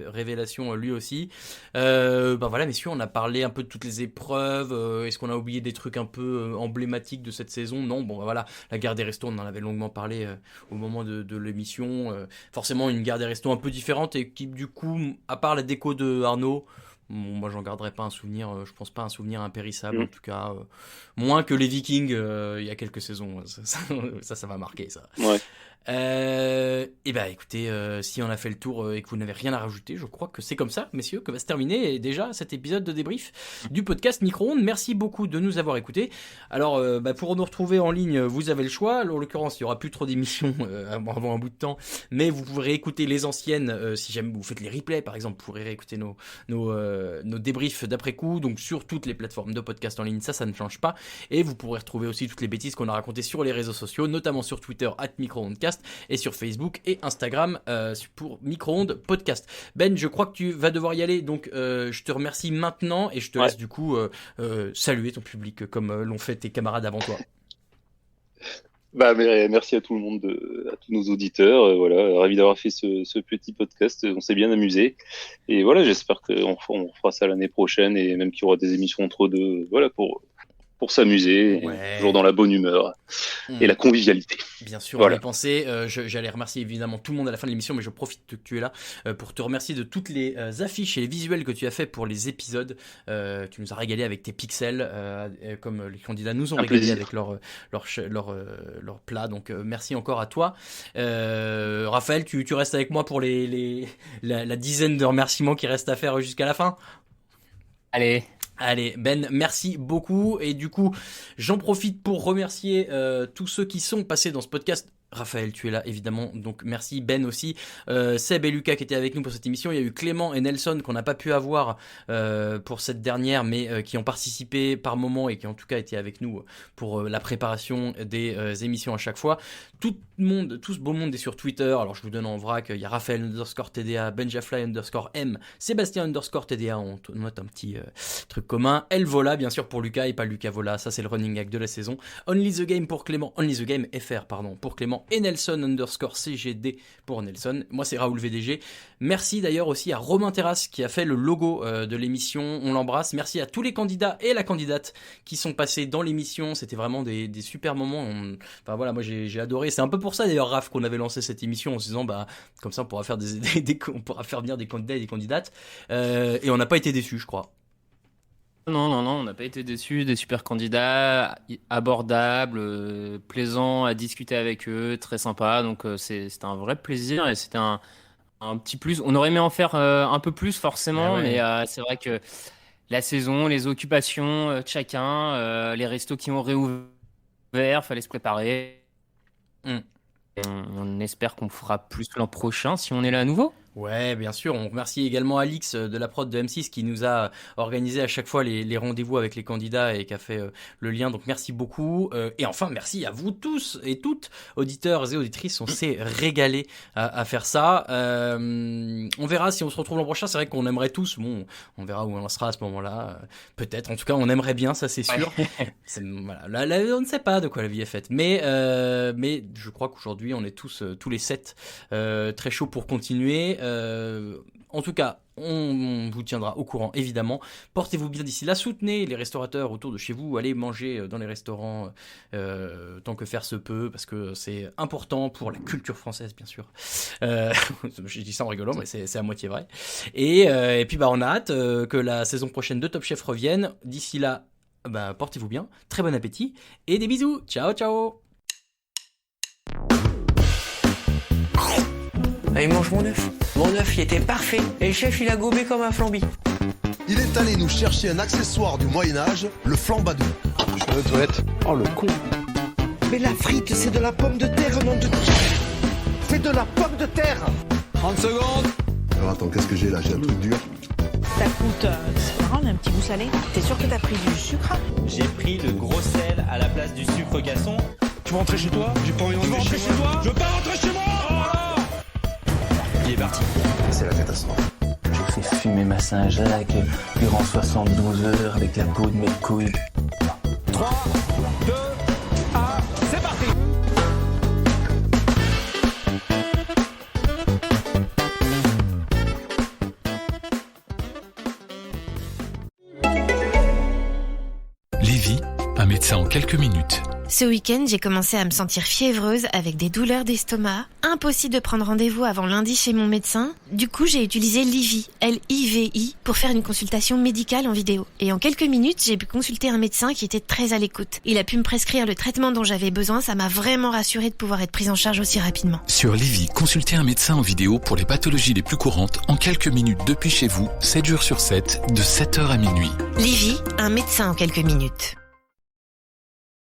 Speaker 9: révélation lui aussi. Voilà, messieurs, on a parlé un peu de toutes les épreuves. Est-ce qu'on a oublié des trucs un peu emblématiques de cette saison? Non, voilà, la guerre des restos, on en avait longuement parlé au moment de l'émission. Forcément, une guerre des restos un peu différente et qui, du coup, à part la déco de Arnaud, moi j'en garderai pas un souvenir, je pense pas un souvenir impérissable, en tout cas, moins que les Vikings il y a quelques saisons. Ça m'a marqué, ça.
Speaker 13: Ouais.
Speaker 9: Et écoutez, si on a fait le tour et que vous n'avez rien à rajouter, je crois que c'est comme ça, messieurs, que va se terminer déjà cet épisode de débrief du podcast Micro-ondes. Merci beaucoup de nous avoir écoutés. Alors, pour nous retrouver en ligne, vous avez le choix. Alors, en l'occurrence, il y aura plus trop d'émissions avant un bout de temps, mais vous pourrez écouter les anciennes si jamais vous faites les replays, par exemple. Vous pourrez réécouter nos débriefs d'après coup, donc sur toutes les plateformes de podcast en ligne, ça ne change pas. Et vous pourrez retrouver aussi toutes les bêtises qu'on a racontées sur les réseaux sociaux, notamment sur Twitter @microondcast et sur Facebook et Instagram pour Micro-ondes Podcast. Ben, je crois que tu vas devoir y aller, donc je te remercie maintenant et je te laisse du coup saluer ton public comme l'ont fait tes camarades avant toi.
Speaker 13: Merci à tout le monde, à tous nos auditeurs. Voilà, ravi d'avoir fait ce petit podcast. On s'est bien amusé. Et voilà, j'espère qu'on fera ça l'année prochaine et même qu'il y aura des émissions entre deux. Voilà, pour s'amuser, toujours dans la bonne humeur et la convivialité.
Speaker 9: Bien sûr, on y pensait. J'allais remercier évidemment tout le monde à la fin de l'émission, mais je profite que tu es là pour te remercier de toutes les affiches et les visuels que tu as fait pour les épisodes. Tu nous as régalé avec tes pixels, comme les candidats nous ont régalé avec leur plat. Donc merci encore à toi. Raphaël, tu restes avec moi pour la dizaine de remerciements qui restent à faire jusqu'à la fin? Allez, Ben, merci beaucoup. Et du coup, j'en profite pour remercier tous ceux qui sont passés dans ce podcast. Raphaël, tu es là évidemment, donc merci. Ben aussi, Seb et Lucas qui étaient avec nous pour cette émission. Il y a eu Clément et Nelson qu'on n'a pas pu avoir pour cette dernière, mais qui ont participé par moment et qui en tout cas étaient avec nous pour la préparation des émissions à chaque fois. Tout ce beau monde est sur Twitter. Alors je vous donne en vrac, il y a Raphaël _TDA, Benjafly _M, Sébastien _TDA, on note un petit truc commun. El Vola bien sûr pour Lucas et pas Lucas Vola, ça c'est le running gag de la saison. Only the Game pour Clément, Only the Game FR pardon pour Clément et Nelson _CGD pour Nelson. Moi c'est Raoul VDG. Merci d'ailleurs aussi à Romain Terrasse qui a fait le logo de l'émission, on l'embrasse. Merci à tous les candidats et la candidate qui sont passés dans l'émission, c'était vraiment des super moments. Enfin voilà, moi j'ai adoré. C'est un peu pour ça d'ailleurs, Raph, qu'on avait lancé cette émission en se disant comme ça on pourra faire on pourra faire venir des candidats et des candidates et on n'a pas été déçus, je crois.
Speaker 12: Non, on n'a pas été déçus, des super candidats, abordables, plaisants à discuter avec eux, très sympa, donc c'était un vrai plaisir et c'était un petit plus. On aurait aimé en faire un peu plus forcément, mais c'est vrai que la saison, les occupations de chacun, les restos qui ont réouvert, fallait se préparer. On espère qu'on fera plus l'an prochain si on est là à nouveau.
Speaker 9: Ouais, bien sûr. On remercie également Alix de la prod de M6 qui nous a organisé à chaque fois les rendez-vous avec les candidats et qui a fait le lien. Donc merci beaucoup. Et enfin, merci à vous tous et toutes, auditeurs et auditrices. On s'est régalé à faire ça. On verra si on se retrouve l'an prochain. C'est vrai qu'on aimerait tous. Bon, on verra où on sera à ce moment-là. Peut-être. En tout cas, on aimerait bien, ça c'est sûr. Voilà. Là, on ne sait pas de quoi la vie est faite. Mais je crois qu'aujourd'hui, on est tous les 7 très chauds pour continuer. En tout cas, on vous tiendra au courant, évidemment. Portez-vous bien d'ici là, soutenez les restaurateurs autour de chez vous, allez manger dans les restaurants tant que faire se peut, parce que c'est important pour la culture française, bien sûr. Je dis ça en rigolant, mais c'est à moitié vrai. Et puis on a hâte que la saison prochaine de Top Chef revienne. D'ici là, portez-vous bien, très bon appétit, et des bisous. Ciao, ciao.
Speaker 14: Il mange mon œuf. Mon œuf, il était parfait. Et le chef, il a gobé comme un flambi.
Speaker 3: Il est allé nous chercher un accessoire du Moyen-Âge, le flambadou.
Speaker 4: Je suis à la toilette. Oh le con.
Speaker 5: Mais la frite, c'est de la pomme de terre, nom de... C'est de la pomme de terre.
Speaker 2: 30 secondes.
Speaker 3: Alors attends, qu'est-ce que j'ai là? J'ai un truc dur.
Speaker 6: Ça coûte, c'est marrant, on a un petit goût salé. T'es sûr que t'as pris du sucre?
Speaker 7: J'ai pris le gros sel à la place du sucre gasson.
Speaker 4: Tu veux rentrer chez toi? J'ai pas envie de rentrer chez toi.
Speaker 2: Je veux pas rentrer chez moi.
Speaker 7: Il est parti.
Speaker 3: C'est la catastrophe.
Speaker 8: J'ai fait fumer ma Saint-Jacques durant 72 heures avec la peau de mes couilles.
Speaker 2: 3, 2, 1, c'est parti.
Speaker 15: Lévi, un médecin en quelques minutes.
Speaker 16: Ce week-end, j'ai commencé à me sentir fiévreuse avec des douleurs d'estomac. Impossible de prendre rendez-vous avant lundi chez mon médecin. Du coup, j'ai utilisé Livy, L-I-V-I, pour faire une consultation médicale en vidéo. Et en quelques minutes, j'ai pu consulter un médecin qui était très à l'écoute. Il a pu me prescrire le traitement dont j'avais besoin. Ça m'a vraiment rassurée de pouvoir être prise en charge aussi rapidement.
Speaker 15: Sur Livy, consultez un médecin en vidéo pour les pathologies les plus courantes en quelques minutes depuis chez vous, 7 jours sur 7, de 7h à minuit.
Speaker 16: Livy, un médecin en quelques minutes.